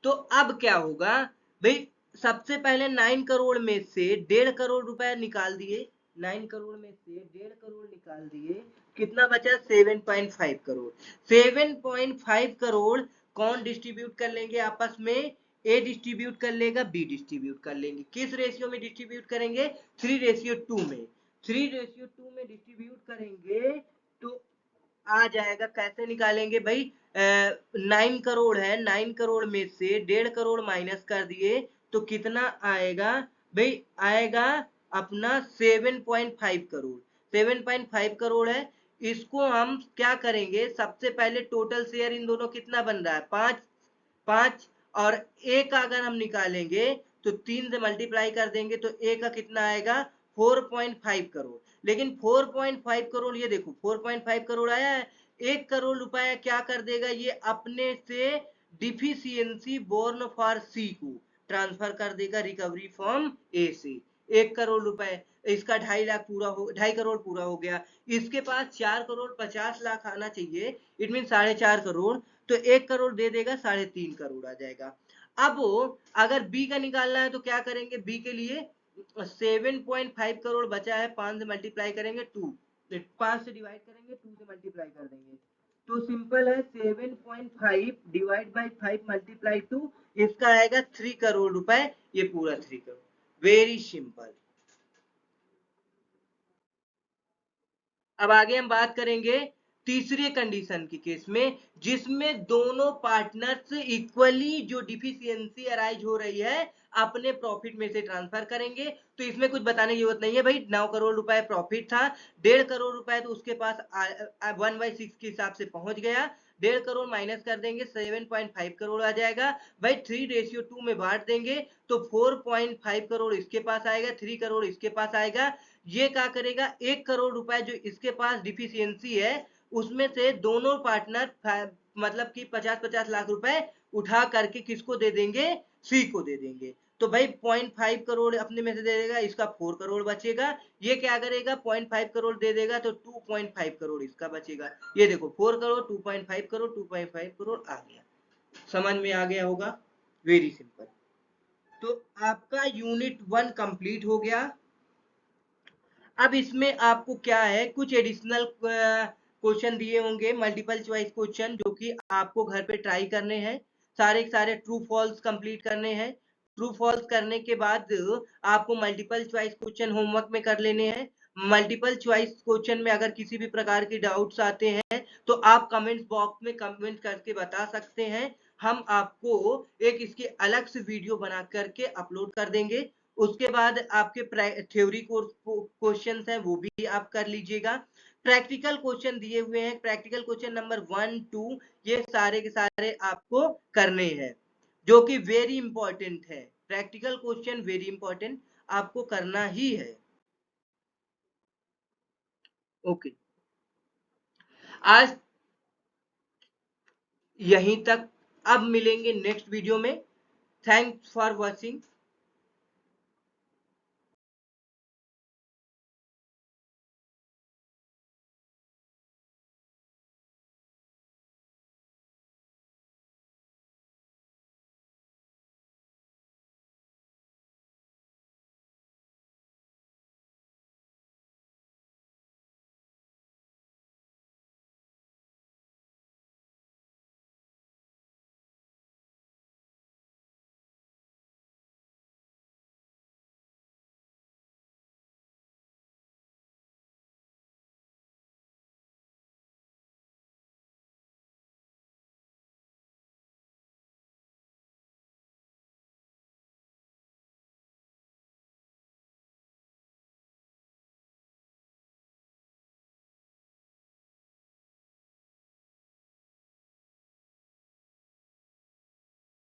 तो अब क्या होगा भाई, सबसे पहले 9 करोड़ में से 1.5 करोड़ रुपए निकाल दिए, 9 करोड़ में से 1.5 करोड़ निकाल दिए, कितना बचा? 7.5 करोड़। 7.5 करोड़ कौन डिस्ट्रीब्यूट कर लेंगे आपस में? ए डिस्ट्रीब्यूट कर लेगा, बी डिस्ट्रीब्यूट कर लेंगे। किस रेशियो में डिस्ट्रीब्यूट करेंगे? 3:2 में। 3:2 में डिस्ट्रीब्यूट करेंगे तो आ जाएगा। कैसे निकालेंगे भाई? 9 करोड़ है, 9 करोड़ में से 1.5 करोड़ माइनस कर दिए तो कितना आएगा भाई? आएगा अपना 7.5 करोड़। 7.5 करोड़ है। इसको हम क्या करेंगे, सबसे पहले टोटल शेयर इन दोनों कितना बन रहा है? 5, 5, और ए का अगर हम निकालेंगे तो 3 से मल्टीप्लाई कर देंगे तो ए का कितना आएगा? 4.5 करोड़। लेकिन 4.5 करोड़, ये देखो 4.5 करोड़ आया है, 1 करोड़ रुपया क्या कर देगा ये, अपने से डिफिशियंसी बोर्न फॉर सी को ट्रांसफर कर देगा रिकवरी फ्रॉम ए से। 1 करोड़ रुपए, इसका 2.5 लाख पूरा हो, 2.5 करोड़ पूरा हो गया। इसके पास 4 करोड़ 50 लाख आना चाहिए, इट मीन 4.5 करोड़। तो 1 करोड़ दे देगा, 3.5 करोड़ आ जाएगा। अब अगर बी का निकालना है तो क्या करेंगे? बी के लिए 7.5 करोड़ बचा है, 5 से मल्टीप्लाई करेंगे 2, 5 से डिवाइड करेंगे, 2 से मल्टीप्लाई कर देंगे। तो सिंपल है, 7.5 डिवाइड बाई 5 मल्टीप्लाई 2, इसका आएगा 3 करोड़ रुपए, ये पूरा 3 करोड़। Very simple. अब आगे हम बात करेंगे तीसरे कंडीशन के केस में जिसमें दोनों पार्टनर्स इक्वली जो डिफिशियंसी अराइज हो रही है अपने प्रॉफिट में से ट्रांसफर करेंगे। तो इसमें कुछ बताने की जरूरत नहीं है भाई, 9 करोड़ रुपए प्रॉफिट था, 1.5 करोड़ रुपए तो उसके पास 1/6 के हिसाब से पहुंच गया, 1.5 करोड़ माइनस कर देंगे 7.5 करोड़ आ जाएगा भाई, 3:2 में बांट देंगे तो 4.5 करोड़ इसके पास आएगा, 3 करोड़ इसके पास आएगा। ये क्या करेगा, 1 करोड़ रुपए जो इसके पास डिफिशियंसी है उसमें से दोनों पार्टनर मतलब कि 50-50 लाख रुपए उठा करके किसको दे देंगे, सी को दे देंगे। तो भाई 0.5 करोड़ अपने में से दे देगा, इसका 4 करोड़ बचेगा। ये क्या करेगा, 0.5 करोड़ दे देगा तो 2.5 करोड़ इसका बचेगा। ये देखो 4 करोड़ 2.5 करोड़ 2.5 करोड़ आ गया। समझ में आ गया होगा, वेरी सिंपल। तो आपका यूनिट 1 कंप्लीट हो गया। अब इसमें आपको क्या है, कुछ एडिशनल क्वेश्चन दिए होंगे, मल्टीपल चॉइस क्वेश्चन, जो कि आपको घर पे ट्राई करने हैं। सारे सारे ट्रू फॉल्स कंप्लीट करने हैं। ट्रू फॉल्स करने के बाद आपको मल्टीपल चॉइस क्वेश्चन होमवर्क में कर लेने हैं। मल्टीपल चॉइस क्वेश्चन में अगर किसी भी प्रकार के डाउट्स आते हैं तो आप कमेंट बॉक्स में कमेंट करके बता सकते हैं। हम आपको एक इसके अलग से वीडियो बना करके अपलोड कर देंगे। उसके बाद आपके थ्योरी क्वेश्चंस हैं वो भी आप कर लीजिएगा। प्रैक्टिकल क्वेश्चन दिए हुए हैं, प्रैक्टिकल क्वेश्चन नंबर 1, 2 ये सारे के सारे आपको करने हैं, जो कि वेरी इंपॉर्टेंट है। प्रैक्टिकल क्वेश्चन वेरी इंपॉर्टेंट, आपको करना ही है। ओके, आज यहीं तक, अब मिलेंगे नेक्स्ट वीडियो में। Thanks for watching.